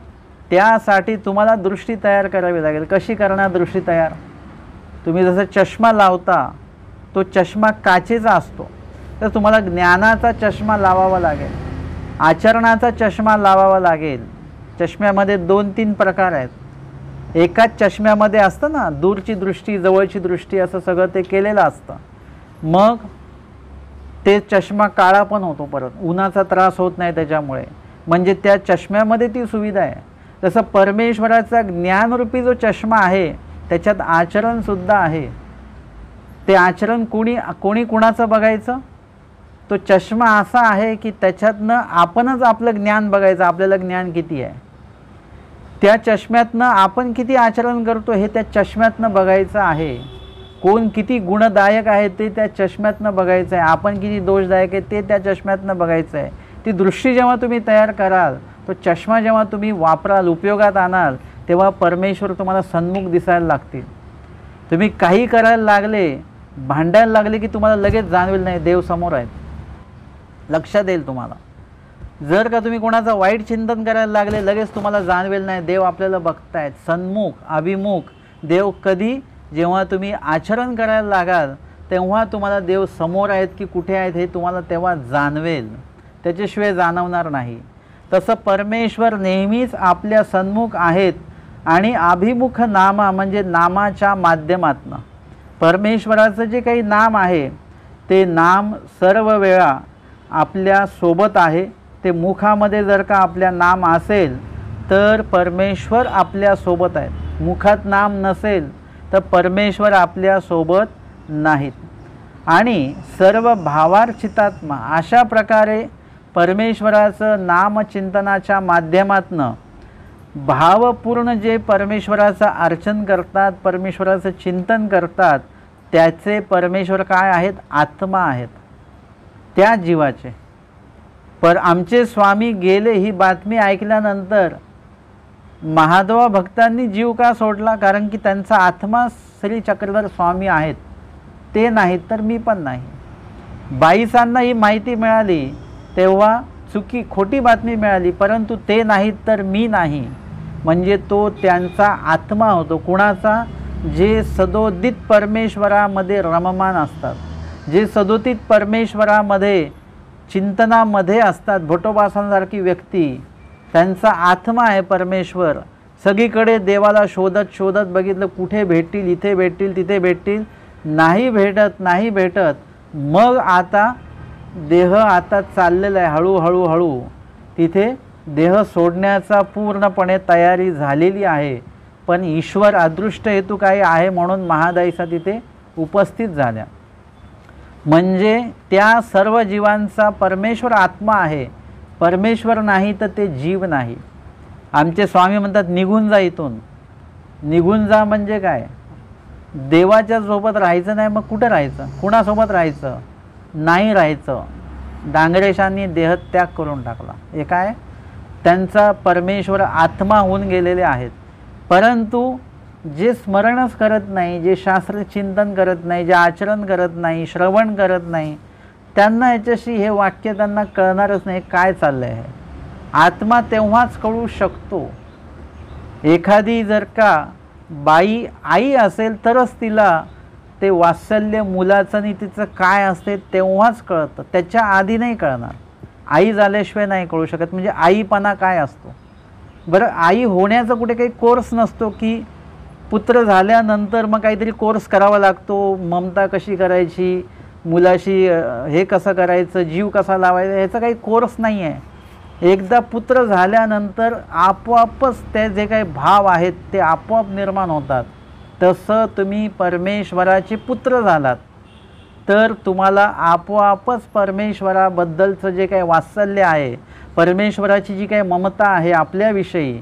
त्यासाठी तुम्हाला दृष्टी तयार करावी लागेल. कशी करणार दृष्टी तयार? तुम्ही जसं चष्मा लावता तो चष्मा काचेचा असतो, तर तुम्हाला ज्ञानाचा चष्मा लावावा लागेल, आचरणाचा चष्मा लावावा लागेल. चष्म्यामध्ये 2-3 प्रकार आहेत. एकाच चष्म्यामध्ये असतं ना दूरची दृष्टी जवळची दृष्टी असं सगळं ते केलेलं असतं. मग ते चष्मा काळा पण होतो, परत उन्हाचा त्रास होत नाही त्याच्यामुळे. म्हणजे त्या चष्म्यामध्ये ती सुविधा आहे. तसं परमेश्वराचा ज्ञानरूपी जो चष्मा आहे त्याच्यात आचरणसुद्धा आहे. ते आचरण कोणी कुणाचं बघायचं? तो चष्मा असा आहे की त्याच्यातनं आपणच आपलं ज्ञान बघायचं, आपल्याला ज्ञान किती आहे. त्या चष्म्यातनं आपण किती आचरण करतो हे त्या चष्म्यातनं बघायचं आहे. कोण किती गुणदायक आहे ते त्या चष्म्यातनं बघायचं आहे. आपण किती दोषदायक आहे ते त्या चष्म्यातनं बघायचं आहे. ती दृष्टी जेव्हा तुम्ही तयार कराल, तो चष्मा जेव्हा तुम्ही वापराल उपयोगात आणाल, तेव्हा परमेश्वर तुम्हाला सन्मुख दिसायला लागतील. तुम्ही काही करायला लागले, भांडायला लागले की तुम्हाला लगेच जाणवेल नाही देव समोर आहेत, लक्षात येईल तुम्हाला. जर का तुम्ही कोणाचं वाईट चिंतन करायला लागले लगेच तुम्हाला जाणवेल नाही देव आपल्याला बघतायत. सन्मुख अभिमुख देव कधी? जेव्हा तुम्ही आचरण करायला लागाल तेव्हा तुम्हाला देव समोर आहेत की कुठे आहेत हे तुम्हाला तेव्हा जाणवेल, त्याच्याशिवाय जाणवणार नाही. तसं परमेश्वर नेहमीच आपल्या सन्मुख आहेत. आणि अभिमुख नामा म्हणजे नामाच्या माध्यमातनं परमेश्वराचं जे काही नाम आहे ते नाम सर्व वेळा आपल्या सोबत आहे. ते मुखामध्ये जर का आपल्या नाम असेल तर परमेश्वर आपल्या सोबत आहेत. मुखात नाम नसेल तर परमेश्वर आपल्या सोबत नाहीत. आणि सर्व भावार्चितात्मा अशा प्रकारे परमेश्वराचं नामचिंतनाच्या माध्यमातनं भावपूर्ण जे परमेश्वराचं अर्चन करतात, परमेश्वराचं चिंतन करतात, त्याचे परमेश्वर काय आहेत? आत्मा आहेत त्या जीवाचे. पर आमचे स्वामी गेले ही बातमी ऐकल्यानंतर महादेवा भक्तांनी जीव का सोडला? कारण की त्यांचा आत्मा श्री चक्रधर स्वामी आहेत, ते नाहीत तर मी पण नाही. बाईसांना ही माहिती मिळाली तेव्हा खोटी बातमी मिळाली, परंतु ते नाहीत तर मी नाही. म्हणजे तो त्यांचा आत्मा होतो. कुणाचा? जे सदोदित परमेश्वरामध्ये रममान असतात, जे सदोदित परमेश्वरामध्ये चिंतनामध्ये असतात. भट्टोबासांसारखी व्यक्ती, त्यांचा आत्मा आहे परमेश्वर. सगळीकडे देवाला शोधत शोधत बघितलं, कुठे भेटतील, इथे भेटतील, तिथे भेटतील, नाही भेटत नाही भेटत. मग आता देह आता चाललेला आहे हळूहळू तिथे देह सोडण्याचा पूर्णपणे तयारी झालेली आहे, पण ईश्वर अदृष्ट हेतू काही आहे म्हणून महादाईसा तिथे उपस्थित झाल्या. म्हणजे त्या सर्व जीवांचा परमेश्वर आत्मा आहे. परमेश्वर नाही तर ते जीव नाही. आमचे स्वामी म्हणतात निघून जा इथून. निघून जा म्हणजे काय? देवाच्या सोबत राहायचं नाही, मग कुठं राहायचं? कुणासोबत राहायचं? नाही राहायचं. डांगरेशांनी देहत्याग करून टाकला. हे काय? त्यांचा परमेश्वर आत्मा होऊन गेलेले आहेत. परंतु जे स्मरणच करत नाही, जे शास्त्र चिंतन करत नाही, जे आचरण करत नाही, श्रवण करत नाही, त्यांना याच्याशी हे वाक्य त्यांना कळणारच नाही काय चाललं आहे. आत्मा तेव्हाच कळू शकतो. एखादी जर का बाई आई असेल तरच तिला ते वात्सल्य मुलाचं आणि तिचं काय असते तेव्हाच कळतं. त्याच्या आधी नाही कळणार. आई झाल्याशिवाय नाही कळू शकत. म्हणजे आईपणा काय असतो. बरं, आई होण्याचा कुठे काही कोर्स नसतो की पुत्र झाल्यानंतर मग काहीतरी कोर्स करावा लागतो. ममता कशी करायची, मुलाशी हे कसं करायचं, जीव कसा लावायचा, ह्याचा काही कोर्स नाही आहे. एकदा पुत्र झाल्यानंतर आपोआपच ते जे काही भाव आहेत ते आपोआप निर्माण होतात. तसं तुम्ही परमेश्वराचे पुत्र झालात तर तुम्हाला आपोआपच परमेश्वराबद्दलचं जे काही वात्सल्य आहे, परमेश्वराची जी काही ममता आहे आपल्याविषयी,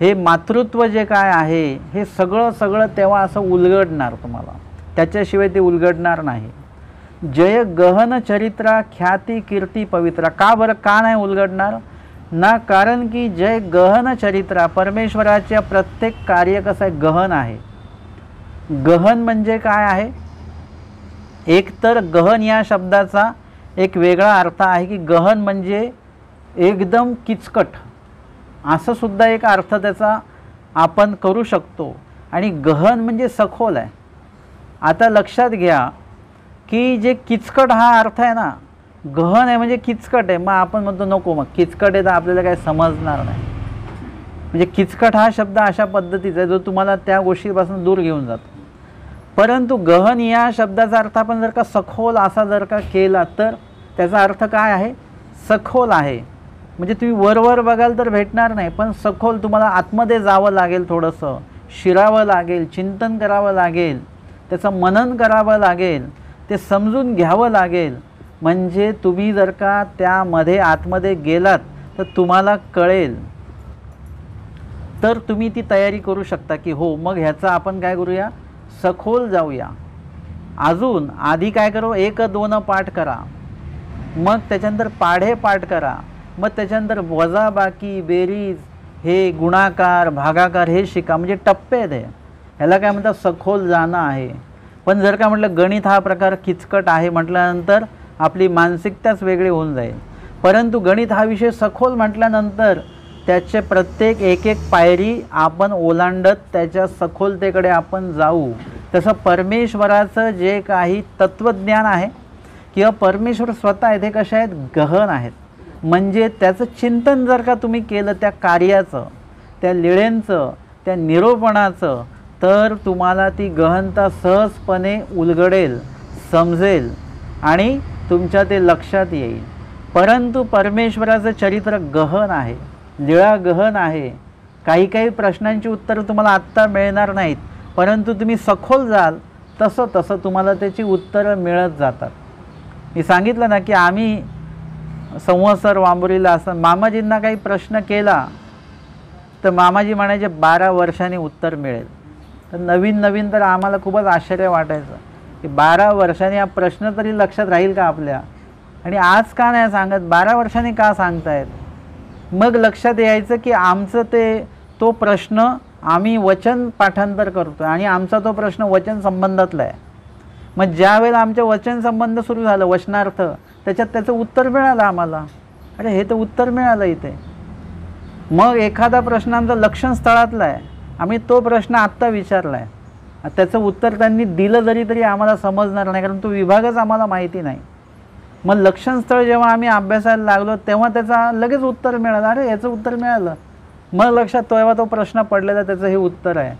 हे मातृत्व जे काय आहे हे सगळं तेव्हा असं उलगडणार तुम्हाला. त्याच्याशिवाय ते उलगडणार नाही. जय गहन चरित्रा ख्याती कीर्ती पवित्रा. का बरं का नाही उलगडणार ना? कारण की जय गहन चरित्रा, परमेश्वराच्या प्रत्येक कार्य कसं आहे, गहन आहे. गहन म्हणजे काय आहे? एक तर गहन या शब्दाचा एक वेगळा अर्थ आहे की गहन म्हणजे एकदम किचकट, असं सुद्धा एक अर्थ त्याचा आपण करू शकतो. आणि गहन म्हणजे सखोल आहे. आता लक्षात घ्या की जे किचकट हा अर्थ आहे ना, गहन आहे म्हणजे किचकट आहे. मग आपण म्हणतो नको, मग किचकट आहे तर आपल्याला काही समजणार नाही. म्हणजे किचकट हा शब्द अशा पद्धतीचा आहे जो तुम्हाला त्या गोष्टीपासून दूर घेऊन जातो. परंतु गहन या शब्दाचा अर्थ आपण जर का सखोल असा जर का केला तर त्याचा अर्थ काय आहे? सखोल आहे. म्हणजे तुम्ही वरवर बघाल तर भेटणार नाही, पण सखोल तुम्हाला आतमध्ये जावं लागेल, थोडंसं शिरावं लागेल, चिंतन करावं लागेल, त्याचं मनन करावं लागेल, ते समजून घ्यावं लागेल. म्हणजे तुम्ही जर का त्यामध्ये आतमध्ये गेलात तर तुम्हाला कळेल. तर तुम्ही ती तयारी करू शकता की हो मग ह्याचं आपण काय करूया, सखोल जाऊया. अजून आधी काय करू, 1-2 पाठ करा, मग त्याच्यानंतर पाढे पाठ करा, मग त्याच्यानंतर वजाबाकी, बेरीज, हे गुणाकार, भागाकार हे शिका. म्हणजे टप्पे आहेत हे. ह्याला काय म्हणतात, सखोल जाणं आहे. पण जर का म्हटलं गणित हा प्रकार किचकट आहे म्हटल्यानंतर आपली मानसिकताच वेगळी होऊन जाईल. परंतु गणित हा विषय सखोल म्हटल्यानंतर त्याचे प्रत्येक एक पायरी आपण ओलांडत त्याच्या सखोलतेकडे आपण जाऊ. तसं परमेश्वराचं जे काही तत्त्वज्ञान आहे किंवा परमेश्वर स्वतः आहे ते कसे आहेत, गहन आहेत. म्हणजे त्याचं चिंतन जर का तुम्ही केलं त्या कार्याचं, त्या लीळेंचं, त्या निरूपणाचं, तर तुम्हाला ती गहनता सहजपणे उलगडेल, समजेल आणि तुमच्या ते लक्षात येईल. परंतु परमेश्वराचं चरित्र गहन आहे, लीळा गहन आहे. काही प्रश्नांची उत्तरं तुम्हाला आत्ता मिळणार नाहीत, परंतु तुम्ही सखोल जाल तसं तुम्हाला त्याची उत्तरं मिळत जातात. मी सांगितलं ना की आम्ही संवत्सर वांबुरीला असं मामाजींना काही प्रश्न केला तर मामाजी म्हणायचे 12 वर्षांनी उत्तर मिळेल. तर नवीन तर आम्हाला खूपच आश्चर्य वाटायचं की 12 वर्षांनी हा प्रश्न तरी लक्षात राहील का आपल्या. आणि आज का नाही सांगत, 12 वर्षांनी का सांगतायत. मग लक्षात यायचं की आमचं तो प्रश्न आम्ही वचन पाठांतर करतो आणि आमचा तो प्रश्न वचन संबंधातला आहे. मग ज्या वेळेला आमचे वचन संबंध सुरू झालं, वचनार्थ, त्याच्यात त्याचं उत्तर मिळालं आम्हाला. अरे हे तर उत्तर मिळालं इथे. मग एखादा प्रश्न आमचा लक्षण स्थळातला आहे, आम्ही तो प्रश्न आत्ता विचारला आहे, त्याचं उत्तर त्यांनी दिलं तरी आम्हाला समजणार नाही, कारण तो विभागच आम्हाला माहिती नाही. मग लक्षण स्थळ जेव्हा आम्ही अभ्यासायला लागलो तेव्हा त्याचा लगेच उत्तर मिळालं. अरे याचं उत्तर मिळालं. मग लक्षात तेव्हा तो प्रश्न पडलेला त्याचं हे उत्तर आहे.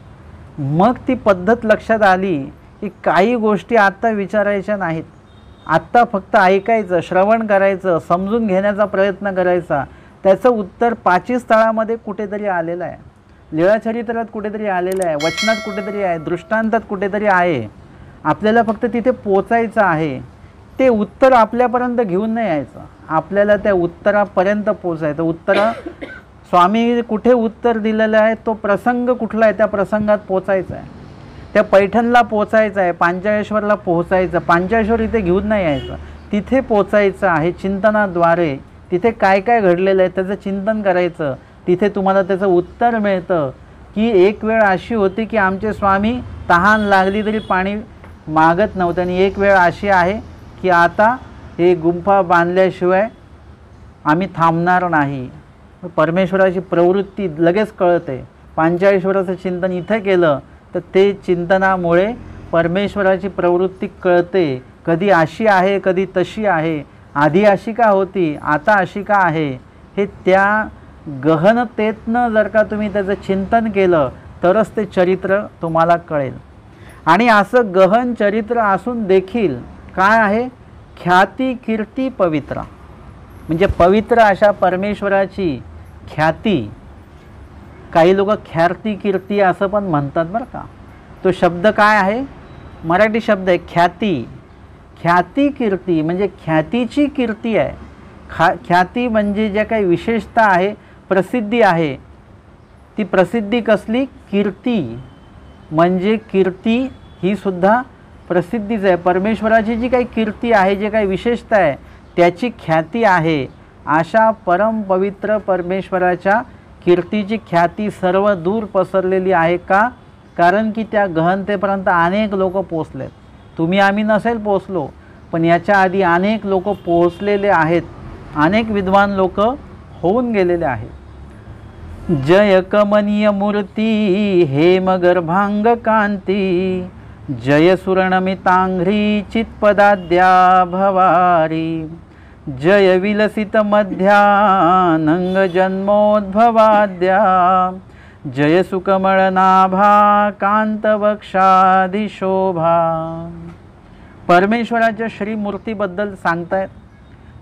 मग ती पद्धत लक्षात आली की काही गोष्टी आत्ता विचारायच्या नाहीत, आत्ता फक्त ऐकायचं, श्रवण करायचं, समजून घेण्याचा प्रयत्न करायचा. त्याचं उत्तर पाचीस्थळामध्ये कुठेतरी आलेलं आहे, लीळाचरित्रात कुठेतरी आलेलं आहे, वचनात कुठेतरी आहे, दृष्टांतात कुठेतरी आहे. आपल्याला फक्त तिथे पोचायचं आहे. ते उत्तर आपल्यापर्यंत घेऊन नाही यायचं, आपल्याला त्या उत्तरापर्यंत पोचायचं. स्वामी कुठे उत्तर दिलेलं आहे, तो प्रसंग कुठला आहे, त्या प्रसंगात पोचायचं आहे. त्या पैठणला पोचायचं आहे, पांचाळेश्वरला पोचायचं. पांचाळेश्वर इथे घेऊन नाही यायचं, तिथे पोचायचं आहे चिंतनाद्वारे. तिथे काय काय घडलेलं आहे त्याचं चिंतन करायचं. तिथे तुम्हाला त्याचं उत्तर मिळतं की एक वेळ अशी होती की आमचे स्वामी तहान लागली तरी पाणी मागत नव्हते, आणि एक वेळ अशी आहे की आता हे गुंफा बांधल्याशिवाय आम्ही थांबणार नाही. परमेश्वराची प्रवृत्ती लगेच कळते. पांचाळेश्वराचं चिंतन इथे केलं तर ते चिंतनामुळे परमेश्वराची प्रवृत्ती कळते. कधी अशी आहे, कधी तशी आहे, आधी अशी का होती, आता अशी का आहे. हे त्या गहनतेतनं जर का तुम्ही त्याचं चिंतन केलं तरच ते चरित्र तुम्हाला कळेल. आणि असं गहन चरित्र असून देखील काय आहे, ख्याती कीर्ती पवित्रा, म्हणजे पवित्र अशा परमेश्वराची ख्याती. काही लोक ख्याती कीर्ती असं पण म्हणतात बरं का. तो शब्द काय आहे, मराठी शब्द आहे ख्याती. ख्याती कीर्ती म्हणजे ख्यातीची कीर्ती आहे. ख्याती म्हणजे ज्या काही विशेषता आहे, प्रसिद्धी आहे, ती प्रसिद्धी कसली, कीर्ती. म्हणजे कीर्ती ही सुद्धा प्रसिद्धीच आहे. परमेश्वराची जी काही कीर्ती आहे, जे काही विशेषता आहे, त्याची ख्याती आहे. अशा परम पवित्र परमेश्वराच्या कीर्तीची ख्याती सर्व दूर पसरलेली आहे. का, कारण की त्या गहनतेपर्यंत अनेक लोक पोचलेत. तुम्ही आम्ही नसेल पोचलो, पण याच्या आधी अनेक लोक पोहोचलेले आहेत, अनेक विद्वान लोक होऊन गेलेले आहेत. जय कमनीय मूर्ती हेम गर्भांग कांती, जय सुरणमितांघ्री चित्पदाद्या भवारी, जय विलसित मध्यानंग जन्मोद्भवाद्या, जय सुकमळनाभा कांतवक्षादि शोभा. परमेश्वराच्या श्रीमूर्तीबद्दल सांगतायत.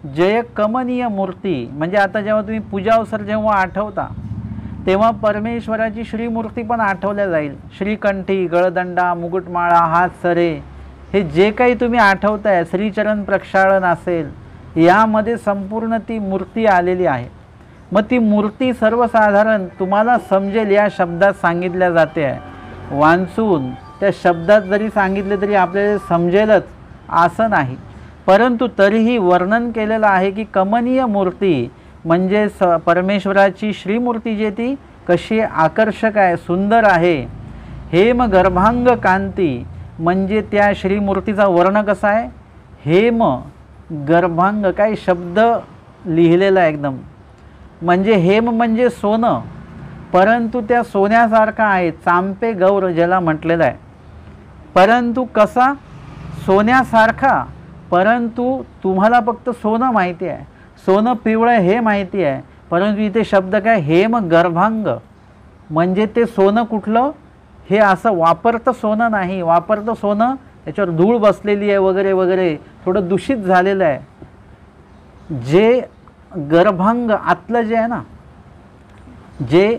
जय कमनीय मूर्ती म्हणजे आता जेव्हा तुम्ही पूजावसर जेव्हा आठवता तेव्हा परमेश्वराची श्रीमूर्ती पण आठवल्या जाईल. श्रीकंठी, गळदंडा, मुकुटमाळा, हात सरे, हे जे काही तुम्ही आठवताय, श्रीचरण प्रक्षाळन असेल, यामध्ये संपूर्ण ती मूर्ती आलेली आहे. मग ती मूर्ती सर्वसाधारण तुम्हाला समजेल या शब्दात सांगितल्या जाते आहे. वाचून त्या शब्दात जरी सांगितले तरी आपल्याला समजेलच असं नाही, परंतु तरीही वर्णन केलेलं आहे की कमनीय मूर्ती म्हणजे परमेश्वराची श्रीमूर्ती जी ती कशी आकर्षक आहे, सुंदर आहे. हेम गर्भांग कांती म्हणजे त्या श्रीमूर्तीचा वर्ण कसा आहे, हेम गर्भांग, काय शब्द लिहिलेला आहे एकदम. म्हणजे हेम म्हणजे सोनं, परंतु त्या सोन्यासारखा आहे. चांपे गौर ज्याला म्हटलेलं आहे, परंतु कसा, सोन्यासारखा. परंतु तुम्हाला फक्त सोनं माहिती आहे, सोनं पिवळं हे माहिती आहे, परंतु इथे शब्द काय, हेम गर्भांग म्हणजे ते सोनं कुठलं, हे असं वापरतं सोनं नाही. वापरतं सोनं त्याच्यावर धूळ बसलेली आहे वगैरे वगैरे, थोडं दूषित झालेलं आहे. जे गर्भांग आतलं जे आहे ना, जे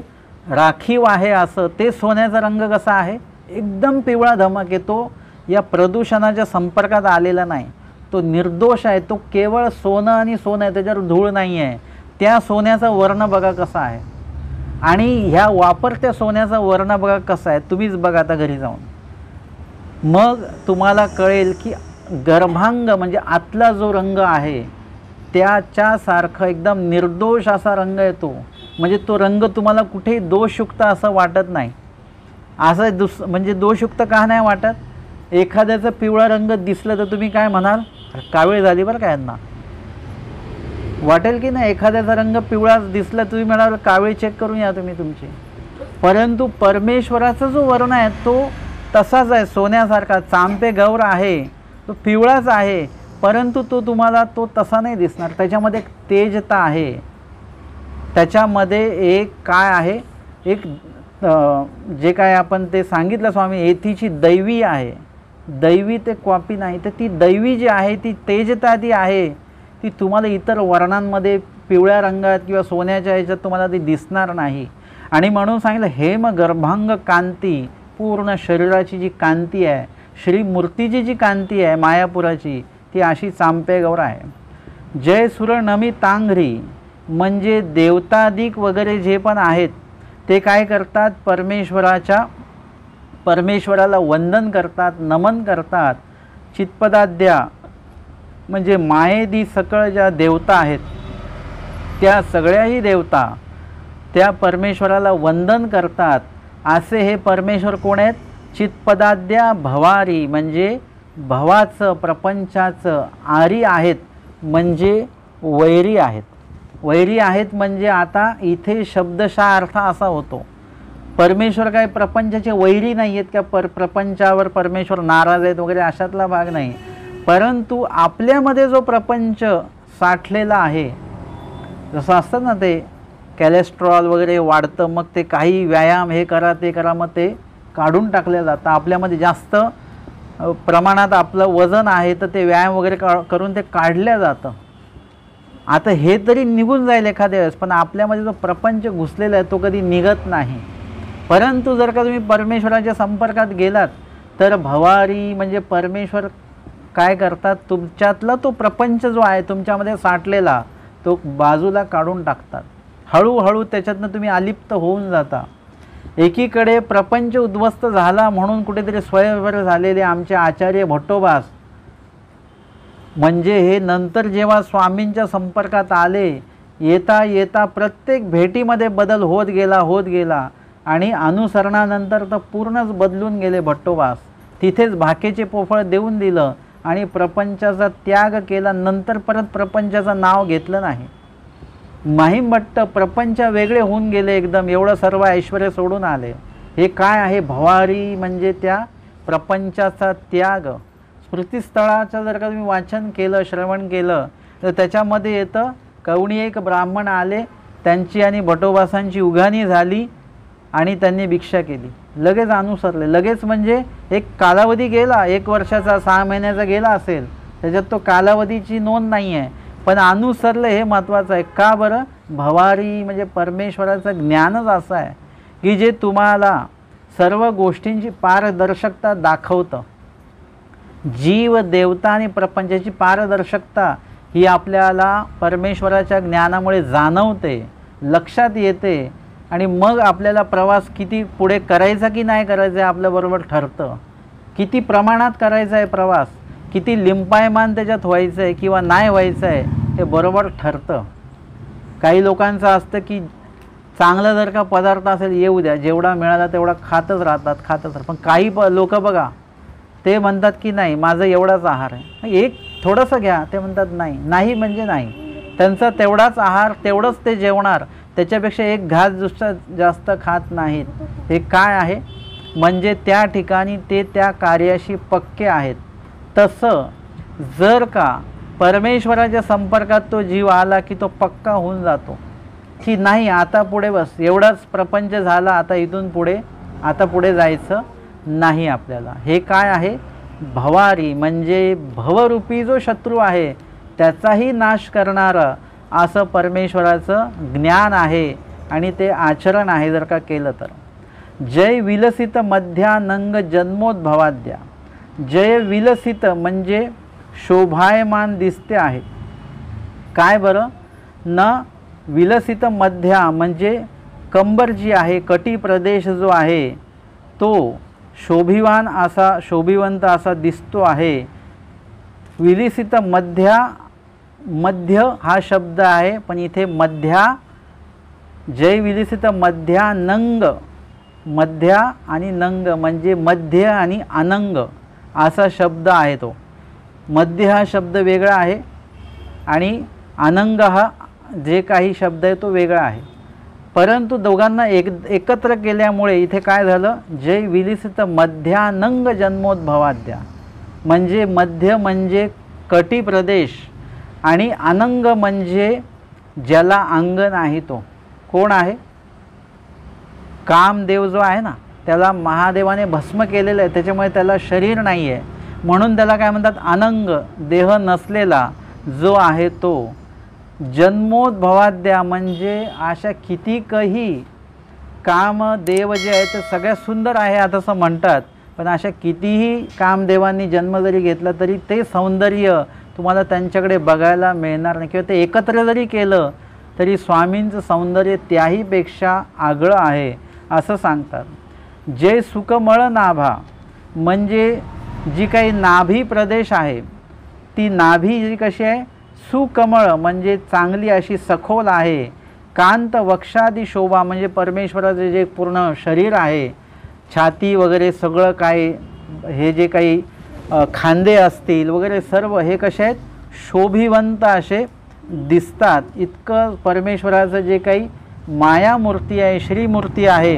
राखीव आहे असं, ते सोन्याचा रंग कसा आहे, एकदम पिवळा धमक येतो. या प्रदूषणाच्या संपर्कात आलेला नाही, तो निर्दोष आहे. तो केवळ सोनं आणि सोनं आहे, त्याच्यावर धूळ नाही आहे. त्या सोन्याचा वर्ण बघा कसा आहे, आणि ह्या वापरत्या सोन्याचा वर्ण बघा कसा आहे. तुम्हीच बघा आता घरी जाऊन, मग तुम्हाला कळेल की गर्भांग म्हणजे आतला जो रंग आहे त्याच्यासारखं एकदम निर्दोष असा रंग येतो. म्हणजे तो रंग तुम्हाला कुठेही दोषयुक्त असं वाटत नाही. असं म्हणजे दोषयुक्त का नाही वाटत, एखाद्याचं पिवळा रंग दिसलं तर तुम्ही काय म्हणाल, कावीळ झाली बरं का यांना, वाटेल की नाही. एखाद्याचा रंग पिवळा दिसला तुम्ही म्हणाल कावीळ चेक करून या तुम्ही तुमची. परंतु परमेश्वराचा जो वर्ण आहे तो तसाच आहे, सोन्यासारखा. चांपे गौर आहे, तो पिवळाच आहे, परंतु तो तुम्हाला तो तसा नाही दिसणार. त्याच्यामध्ये एक तेजता आहे, त्याच्यामध्ये एक काय आहे, एक जे काय आपण ते सांगितलं स्वामी, येथीची दैवी आहे. दैवी ते क्वापी नाही, तर ती दैवी जी आहे, ती तेजता ती आहे, ती तुम्हाला इतर वर्णांमध्ये पिवळ्या रंगात किंवा सोन्याच्या ह्याच्यात तुम्हाला ती दिसणार नाही. आणि म्हणून सांगितलं हेम गर्भांग कांती, पूर्ण शरीराची जी कांती आहे, श्रीमूर्तीची जी कांती आहे मायापुराची, ती अशी चांपे गौर आहे. जय सुर नमी तांघरी, म्हणजे देवतादिक वगैरे जे पण आहेत ते काय करतात, परमेश्वराला वंदन करतात, नमन करतात. चित्पदाद्या म्हणजे मायेदी सकळ ज्या देवता आहेत त्या सगळ्याही देवता त्या परमेश्वराला वंदन करतात. असे हे परमेश्वर कोण आहेत, चित्पदाद्या भवारी, म्हणजे भवाचं प्रपंचाचं आरी आहेत, म्हणजे वैरी आहेत. वैरी आहेत म्हणजे आता इथे शब्दशः अर्थ असा होतो, परमेश्वर काय प्रपंचाचे वैरी नाही आहेत का, प्रपंचावर परमेश्वर नाराज आहेत वगैरे अशातला भाग नाही. परंतु आपल्यामध्ये जो प्रपंच साठलेला आहे, जसं असतं ना ते कॅलेस्ट्रॉल वगैरे वाढतं, मग ते काही व्यायाम हे करा ते करा, मग ते काढून टाकलं जातं. आपल्यामध्ये जास्त प्रमाणात आपलं वजन आहे तर ते व्यायाम वगैरे करून ते काढलं जातं. आता हे तरी निघून जाईल एखाद्या वेळेस, पण आपल्यामध्ये जो प्रपंच घुसलेला आहे तो कधी निघत नाही. परंतु जर का तुम्ही परमेश्वराच्या संपर्कात गेलात तर भवारी म्हणजे परमेश्वर काय करतात, तुमच्यातला तो प्रपंच जो आहे तुमच्यामध्ये साठलेला तो बाजूला काढून टाकतात. हळूहळू त्याच्यातनं तुम्ही अलिप्त होऊन जाता. एकीकडे प्रपंच उद्ध्वस्त झाला म्हणून कुठेतरी स्वयंवर झालेले आमचे आचार्य भट्टोबास, म्हणजे हे नंतर जेव्हा स्वामींच्या संपर्कात आले, येता येता प्रत्येक भेटीमध्ये बदल होत गेला आणि अनुसरणानंतर तर पूर्णच बदलून गेले भट्टोबास. तिथेच भाकेचे पोफळ देऊन दिलं आणि प्रपंचाचा त्याग केला. नंतर परत प्रपंचाचं नाव घेतलं नाही. महिम भट्ट प्रपंच वेगळे होऊन गेले एकदम, एवढं सर्व ऐश्वर्य सोडून आले. हे काय आहे, भवारी म्हणजे त्या प्रपंचाचा त्याग. स्मृतिस्थळाचं जर का तुम्ही वाचन केलं, श्रवण केलं तर त्याच्यामध्ये येतं, कवणी एक ब्राह्मण आले, त्यांची आणि भटोबासांची उघाणी झाली आणि त्यांनी भिक्षा केली. लगेच अनुसरले. लगेच म्हणजे एक कालावधी गेला, 1 वर्षाचा 6 महिन्याचा गेला असेल, त्याच्यात तो कालावधीची नोंद नाही आहे, पण अनुसरलं हे महत्त्वाचं आहे. का बरं, भवारी म्हणजे परमेश्वराचं ज्ञानच असं आहे की जे तुम्हाला सर्व गोष्टींची पारदर्शकता दाखवतं. जीव देवता आणि प्रपंचाची पारदर्शकता ही आपल्याला परमेश्वराच्या ज्ञानामुळे जाणवते, लक्षात येते आणि मग आपल्याला प्रवास किती पुढे करायचा की नाही करायचा आपल्याबरोबर ठरतं. किती प्रमाणात करायचा आहे प्रवास, किती लिंपायमान त्याच्यात व्हायचं आहे किंवा नाही व्हायचं आहे हे बरोबर ठरतं. काही लोकांचं असतं की चांगला जर का पदार्थ असेल येऊ द्या, जेवढा मिळाला तेवढा खातच राहतात. पण काही लोक बघा ते म्हणतात की नाही माझं एवढाच आहार आहे, एक थोडंसं घ्या, ते म्हणतात नाही म्हणजे नाही. त्यांचा तेवढाच आहार, तेवढंच ते जेवणार, त्याच्यापेक्षा एक घास जास्त खात नाहीत. हे काय आहे, म्हणजे त्या ठिकाणी ते त्या कार्याशी पक्के आहेत. तसं जर का परमेश्वराच्या संपर्कात तो जीव आला की तो पक्का होऊन जातो की नाही आता पुढे बस, एवढाच प्रपंच झाला, आता इथून पुढे जायचं नाही आपल्याला. हे काय आहे, भवारी म्हणजे भवरूपी जो शत्रू आहे त्याचाही नाश करणारं असं परमेश्वराचं ज्ञान आहे आणि ते आचरण आहे जर का केलं तर. जय विलसित मध्यानंग जन्मोद्भवाद्या. जय विलसित म्हणजे शोभायमान दिसते आहे. काय बरं, न विलसित मध्या म्हणजे कंबर जी आहे, कटी प्रदेश जो आहे तो शोभिवंत असा दिसतो आहे. विलसित मध्य हा शब्द आहे, पण इथे मध्या, जय विलसित मध्यानंग, मध्या आणि नंग म्हणजे मध्य आणि अनंग असा शब्द आहे. तो मध्य हा शब्द वेगळा आहे आणि अनंग हा जे काही शब्द आहे तो वेगळा आहे. परंतु दोघांना एकत्र केल्यामुळे इथे काय झालं, जय विलसित मध्यानंग जन्मोद्भवाद्या म्हणजे मध्य म्हणजे कटी प्रदेश आणि अनंग म्हणजे ज्याला अंग नाही. तो कोण आहे, कामदेव जो आहे ना, त्याला महादेवाने भस्म केलेलं आहे, त्याच्यामुळे त्याला शरीर नाही आहे, म्हणून त्याला काय म्हणतात अनंग, देह नसलेला जो आहे तो. जन्मोद्भवाद्या म्हणजे अशा कितीकही कामदेव जे आहे ते सगळ्यात सुंदर आहे आता असं म्हणतात, पण अशा कितीही कामदेवांनी जन्म जरी घेतला तरी ते सौंदर्य तुम्हाला त्यांच्याकडे बघायला मिळणार नाही, किंवा ते एकत्र जरी केलं तरी स्वामींचं सौंदर्य त्याहीपेक्षा आगळं आहे असं सांगतात. जे सुकमळ नाभा म्हणजे जी काही नाभी प्रदेश आहे ती नाभी जी कशी आहे सुकमळ म्हणजे चांगली अशी सखोल आहे. कांत वक्षादी शोभा म्हणजे परमेश्वराचे जे पूर्ण शरीर आहे, छाती वगैरे सगळं काय, हे जे काही खांदे असतील वगैरे सर्व हे कसे आहेत शोभिवंत असे दिसतात. इतकं परमेश्वराचं जे काही मायामूर्ती आहे, श्रीमूर्ती आहे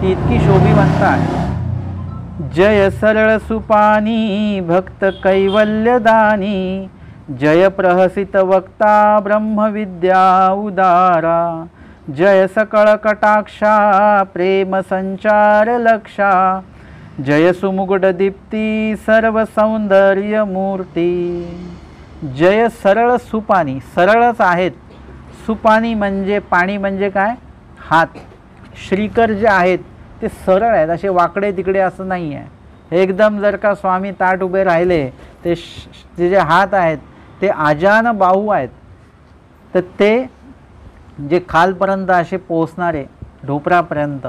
ती इतकी शोभिवंत आहे. जय सरळ सुपानी भक्त कैवल्यदानी, जय प्रहसित वक्ता ब्रह्मविद्या उदारा, जय सकळ कटाक्षा प्रेम संचार लक्षा, जय सुमुकुट दीप्ती सर्व सौंदर्य मूर्ती. जय सरळ सुपानी, सरळच आहेत. सुपानी म्हणजे पाणी म्हणजे काय हात. श्रीकर जे आहेत ते सरळ आहेत, असे वाकडे तिकडे असं नाही आहे. एकदम जर का स्वामी ताट उभे राहिले ते जे हात आहेत ते आजान बाहू आहेत, तर ते जे खालपर्यंत असे पोचणारे ढोपरापर्यंत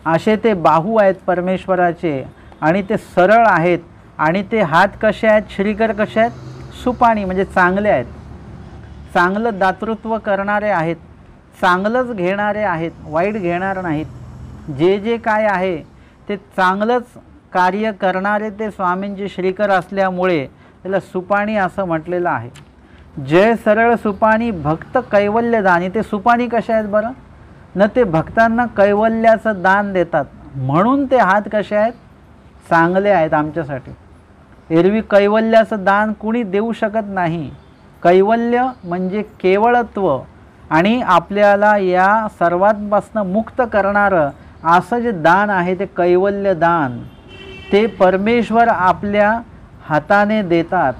असे ते बाहू आहेत परमेश्वराचे, आणि ते सरळ आहेत. आणि ते हात कसे आहेत श्रीकर कसे आहेत सुपाणी म्हणजे चांगले आहेत, चांगलं दातृत्व करणारे आहेत, चांगलंच घेणारे आहेत, वाईट घेणार नाहीत. जे जे काय आहे ते चांगलंच कार्य करणारे ते स्वामींचे श्रीकर असल्यामुळे त्याला सुपाणी असं म्हटलेलं आहे. जय सरळ सुपाणी भक्त कैवल्यदानी. ते सुपाणी कसे आहेत बरं न, ते भक्तांना कैवल्याचं दान देतात म्हणून ते हात कसे आहेत चांगले आहेत आमच्यासाठी. एरवी कैवल्याचं दान कुणी देऊ शकत नाही. कैवल्य म्हणजे केवळत्व आणि आपल्याला या सर्वांपासून मुक्त करणारं असं जे दान आहे ते कैवल्य दान, ते परमेश्वर आपल्या हाताने देतात.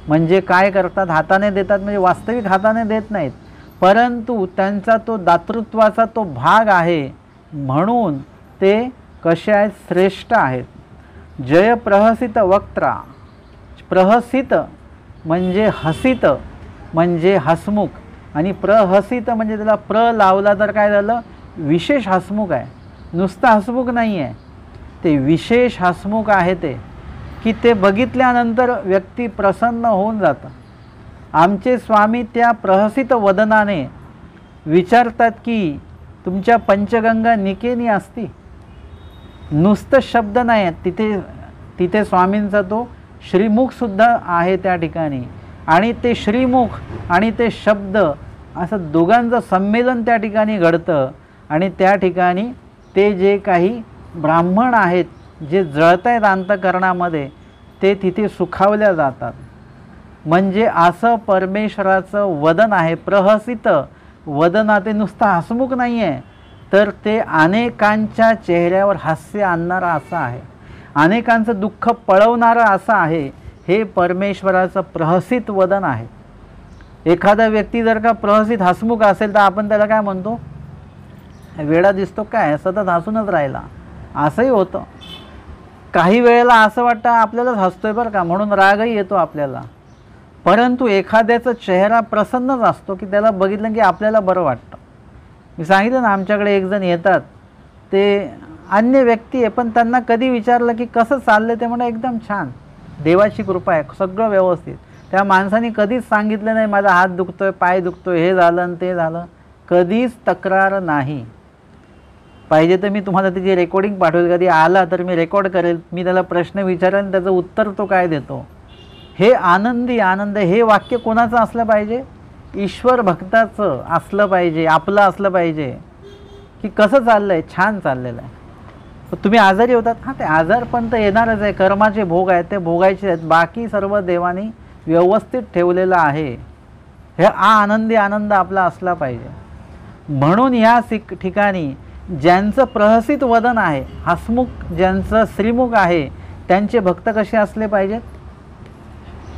म्हणजे काय करतात हाताने देतात म्हणजे वास्तविक हाताने देत नाहीत, परंतु त्यांचा तो दातृत्वाचा तो भाग आहे म्हणून ते कसे आहेत श्रेष्ठ आहेत. जय प्रहसित वक्त्रा. प्रहसित म्हणजे हसित म्हणजे हसमुख, आणि प्रहसित म्हणजे त्याला प्र लावला तर काय झालं विशेष हसमुख आहे. नुसतं हसमुख नाही आहे, ते विशेष हसमुख आहे. ते की ते बघितल्यानंतर व्यक्ती प्रसन्न होऊन जातं. आमचे स्वामी त्या प्रहसित वदनाने विचारतात की तुमच्या पंचगंगा निकेनी असती. नुसतं शब्द नाही आहेत तिथे, तिथे स्वामींचा तो श्रीमुखसुद्धा आहे त्या ठिकाणी, आणि ते श्रीमुख आणि ते शब्द असं दोघांचं संमेलन त्या ठिकाणी घडतं. आणि त्या ठिकाणी ते जे काही ब्राह्मण आहेत जे जळत आहेत अंतःकरणामध्ये ते तिथे सुखावल्या जातात. म्हणजे असं परमेश्वराचं वदन आहे. प्रहसित वदना, ते नुसतं हसमुख नाही आहे तर ते अनेकांच्या चेहऱ्यावर हास्य आणणारं असं आहे, अनेकांचं दुःख पळवणारं असं आहे. हे परमेश्वराचं प्रहसित वदन आहे. एखादा व्यक्ती जर का प्रहसित हसमुख असेल तर आपण त्याला काय म्हणतो, वेडा दिसतो काय सतत हसूनच राहिला, असंही होतं. काही वेळेला असं वाटतं आपल्यालाच हसतोय बरं का म्हणून रागही येतो आपल्याला, परंतु एखाद्याचा चेहरा प्रसन्नच असतो की त्याला बघितलं की आपल्याला बरं वाटतं. मी सांगितलं ना आमच्याकडे एक जण येतात, ते अन्य व्यक्ती आहे पण त्यांना कधी विचारलं की कसं चाललं ते म्हणा एकदम छान, देवाची कृपा आहे, सगळं व्यवस्थित. त्या माणसाने कधीच सांगितलं नाही माझा हात दुखतोय पाय दुखतोय हे झालं आणि ते झालं, कधीच तक्रार नाही. पाहिजे तर मी तुम्हाला त्याची रेकॉर्डिंग पाठवेल, कधी आला तर मी रेकॉर्ड करेल, मी त्याला प्रश्न विचारेल आणि त्याचं उत्तर तो काय देतो. हे आनंदी आनंद, हे वाक्य कोणाचं असलं पाहिजे, ईश्वर भक्ताचं असलं पाहिजे, आपलं असलं पाहिजे की कसं चाललं आहे, छान चाललेलं आहे. तुम्ही आजारी होतात, हां ते आजार पण तर येणारच आहे, कर्माचे भोग आहेत ते भोगायचे आहेत, बाकी सर्व देवानी व्यवस्थित ठेवलेलं आहे. हे आनंदी आनंद आपला असला पाहिजे. म्हणून या ठिकाणी ज्यांचं प्रहसित वदन आहे, हसमुख ज्यांचं श्रीमुख आहे, त्यांचे भक्त कसे असले पाहिजेत,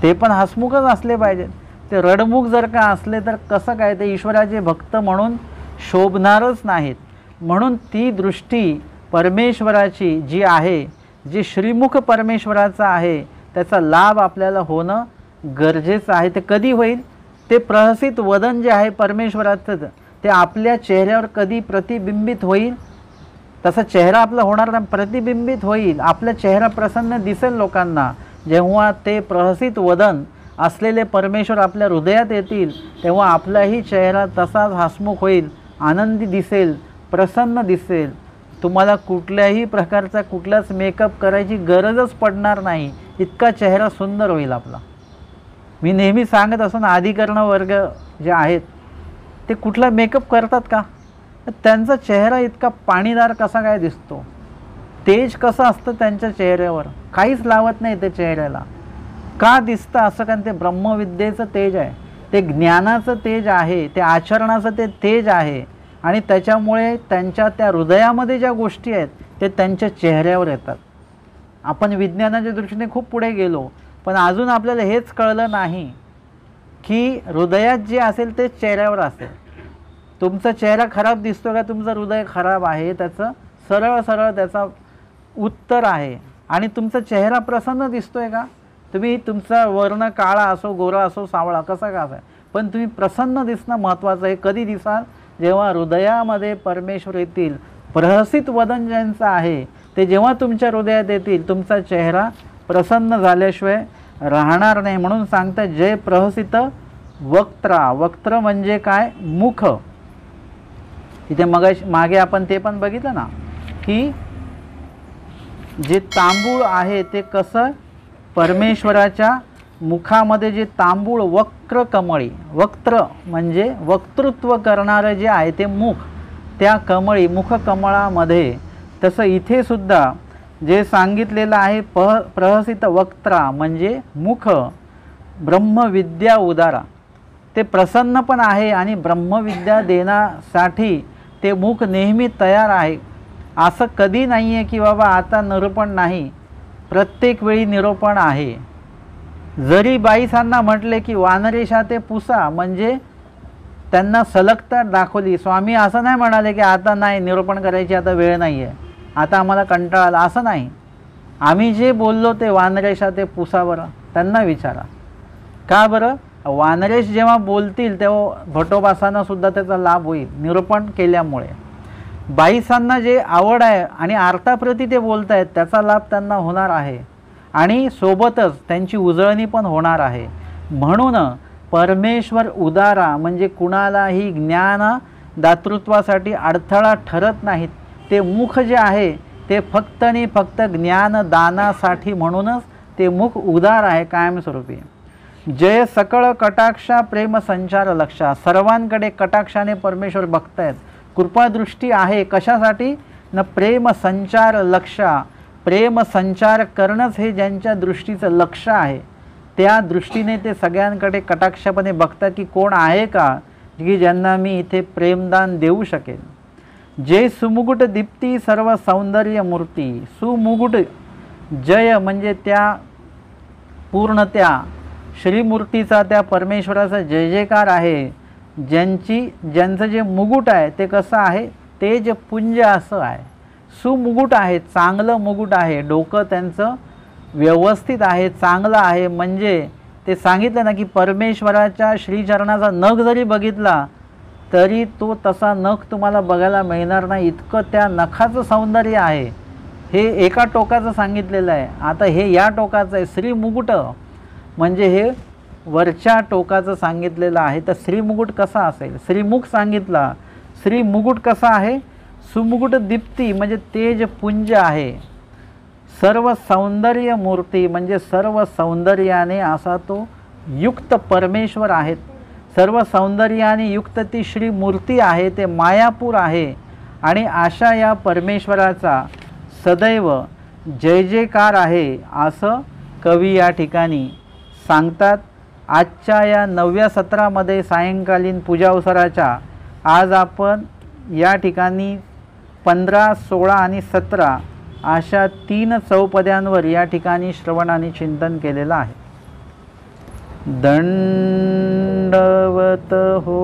ते पण हसमुखच असले पाहिजेत. ते रडमुख जर का असले तर कसं काय, ते ईश्वराचे भक्त म्हणून शोभणारच नाहीत. म्हणून ती दृष्टी परमेश्वराची जी आहे, जी श्रीमुख परमेश्वराचा आहे, त्याचा लाभ आपल्याला होणं गरजेचं आहे. ते कधी होईल? ते प्रहसित वदन जे आहे परमेश्वराचं, ते आपल्या चेहऱ्यावर कधी प्रतिबिंबित होईल. तसा चेहरा आपला होणार नाही, प्रतिबिंबित होईल. आपला चेहरा प्रसन्न दिसेल लोकांना. जेव्हा ते प्रहसित वदन असलेले परमेश्वर आपल्या हृदयात येतील, तेव्हा आपलाही चेहरा तसाच हसमुख होईल, आनंदी दिसेल, प्रसन्न दिसेल. तुम्हाला कुठल्याही प्रकारचा कुठलाच मेकअप करायची गरजच पडणार नाही, इतका चेहरा सुंदर होईल आपला. मी नेहमी सांगत असतो ना, अधिकरण वर्ग जे आहेत ते कुठला मेकअप करतात का? त्यांचा चेहरा इतका पाणीदार कसा काय दिसतो, तेज कसं असतं त्यांच्या चेहऱ्यावर, काहीच लावत नाही ते चेहऱ्याला. का दिसतं असं? कारण ते ब्रह्मविद्येचं तेज आहे, ते ज्ञानाचं तेज आहे, ते आचरणाचं ते तेज आहे. आणि त्याच्यामुळे त्यांच्या त्या हृदयामध्ये ज्या गोष्टी आहेत ते त्यांच्या चेहऱ्यावर येतात. आपण विज्ञानाच्या दृष्टीने खूप पुढे गेलो, पण अजून आपल्याला हेच कळलं नाही की हृदयात जे असेल ते चेहऱ्यावर असेल. तुमचा चेहरा खराब दिसतो का? तुमचं हृदय खराब आहे, त्याचं सरळ सरळ त्याचा उत्तर आहे. आणि तुमचा चेहरा प्रसन्न दिसतोय का? तुम्ही तुमचा वर्ण काळा असो, गोरा असो, सावळा कसा का असेल, पण तुम्ही प्रसन्न दिसणं महत्त्वाचं आहे. कधी दिसाल? जेव्हा हृदयामध्ये परमेश्वर येतील. प्रहसित वदन ज्यांचं आहे ते जेव्हा तुमच्या हृदयात येतील, तुमचा चेहरा प्रसन्न झाल्याशिवाय राहणार नाही. म्हणून सांगतात जय प्रहसित वक्त्रा. वक्त्र म्हणजे काय? मुख. इथे मागे आपण ते पण बघितलं ना की जे तांबूळ आहे ते कसं परमेश्वराच्या मुखामध्ये जे तांबूळ वक्र कमळी, वक्त्र म्हणजे वक्तृत्व करणारं जे आहे ते मुख, त्या कमळी मुखकमळामध्ये, तसं इथे सुद्धा जे सांगितलेलं आहे प्रहसित वक्त्रा म्हणजे मुख ब्रह्मविद्या उदारा. ते प्रसन्न पण आहे आणि ब्रह्मविद्या देण्यासाठी ते मुख नेहमी तयार आहे. असं कधी नाही आहे की बाबा आता निरूपण नाही, प्रत्येक वेळी निरूपण आहे. जरी बाईसांना म्हटले की वानरेशा ते पुसा, म्हणजे त्यांना सलगता दाखवली. स्वामी असं नाही म्हणाले की आता नाही निरूपण करायची, आता वेळ नाही आहे, आता आम्हाला कंटाळा आला, असं नाही. आम्ही जे बोललो ते वानरेशा ते पुसा बरं. त्यांना विचारा का बरं? वानरेश जेव्हा बोलतील तेव्हा भटोबासांना सुद्धा त्याचा लाभ होईल निरूपण केल्यामुळे. बाईसांना जे आवड आहे आणि अर्थाप्रती ते बोलत आहेत त्याचा लाभ त्यांना होणार आहे आणि सोबतच त्यांची उजळणी पण होणार आहे. म्हणून परमेश्वर उदारा म्हणजे कुणालाही ज्ञान दातृत्वासाठी अडथळा ठरत नाहीत. ते मुख जे आहे ते फक्त आणि फक्त ज्ञानदानासाठी, म्हणूनच ते मुख उदार आहे कायमस्वरूपी. जय सकळ कटाक्षा प्रेम संचार लक्षा. सर्वांकडे कटाक्षाने परमेश्वर बघतायत, कृपादृष्टी आहे. कशासाठी? न प्रेम संचार लक्षा. प्रेम संचार करणंच हे ज्यांच्या दृष्टीचं लक्ष आहे, त्या दृष्टीने ते सगळ्यांकडे कटाक्षपणे बघतात की कोण आहे का की ज्यांना मी इथे प्रेमदान देऊ शकेन. जय सुमुकुट दीप्ती सर्व सौंदर्य मूर्ती. सुमुकुट जय म्हणजे त्या पूर्ण त्या श्रीमूर्तीचा, त्या परमेश्वराचा जय जयकार आहे. ज्यांचं जे मुकुट आहे ते कसं आहे? तेजपुंज असं आहे. सुमुकुट आहे, चांगलं मुकुट आहे. डोकं त्यांचं व्यवस्थित आहे, चांगलं आहे. म्हणजे ते सांगितलं ना की परमेश्वराच्या श्रीचरणाचा नख जरी बघितला तरी तो तसा नख तुम्हाला बघायला मिळणार नाही, इतकं त्या नखाचं सौंदर्य आहे. हे एका टोकाचं सांगितलेलं आहे. आता हे या टोकाचं आहे. श्रीमुकुट म्हणजे हे वरच्या टोकाचं सांगितलेलं आहे. तर श्रीमुकुट कसा असेल? श्रीमुख सांगितला. श्रीमुकुट कसा आहे? सुमुकुट दीप्ती म्हणजे तेजपुंज आहे. सर्व सौंदर्य मूर्ती म्हणजे सर्व सौंदर्याने असा तो युक्त परमेश्वर आहेत. सर्व सौंदर्याने युक्त ती श्रीमूर्ती आहे, ते मायापूर आहे. आणि अशा या परमेश्वराचा सदैव जय जयकार आहे असं कवी या ठिकाणी सांगतात. आजच्या या 9व्या सत्रामध्ये सायंकालीन पूजावसराच्या आज आपण या ठिकाणी 15, 16 आणि 17 अशा 3 चौपद्यांवर या ठिकाणी श्रवण आणि चिंतन केलेलं आहे. दंडवत हो।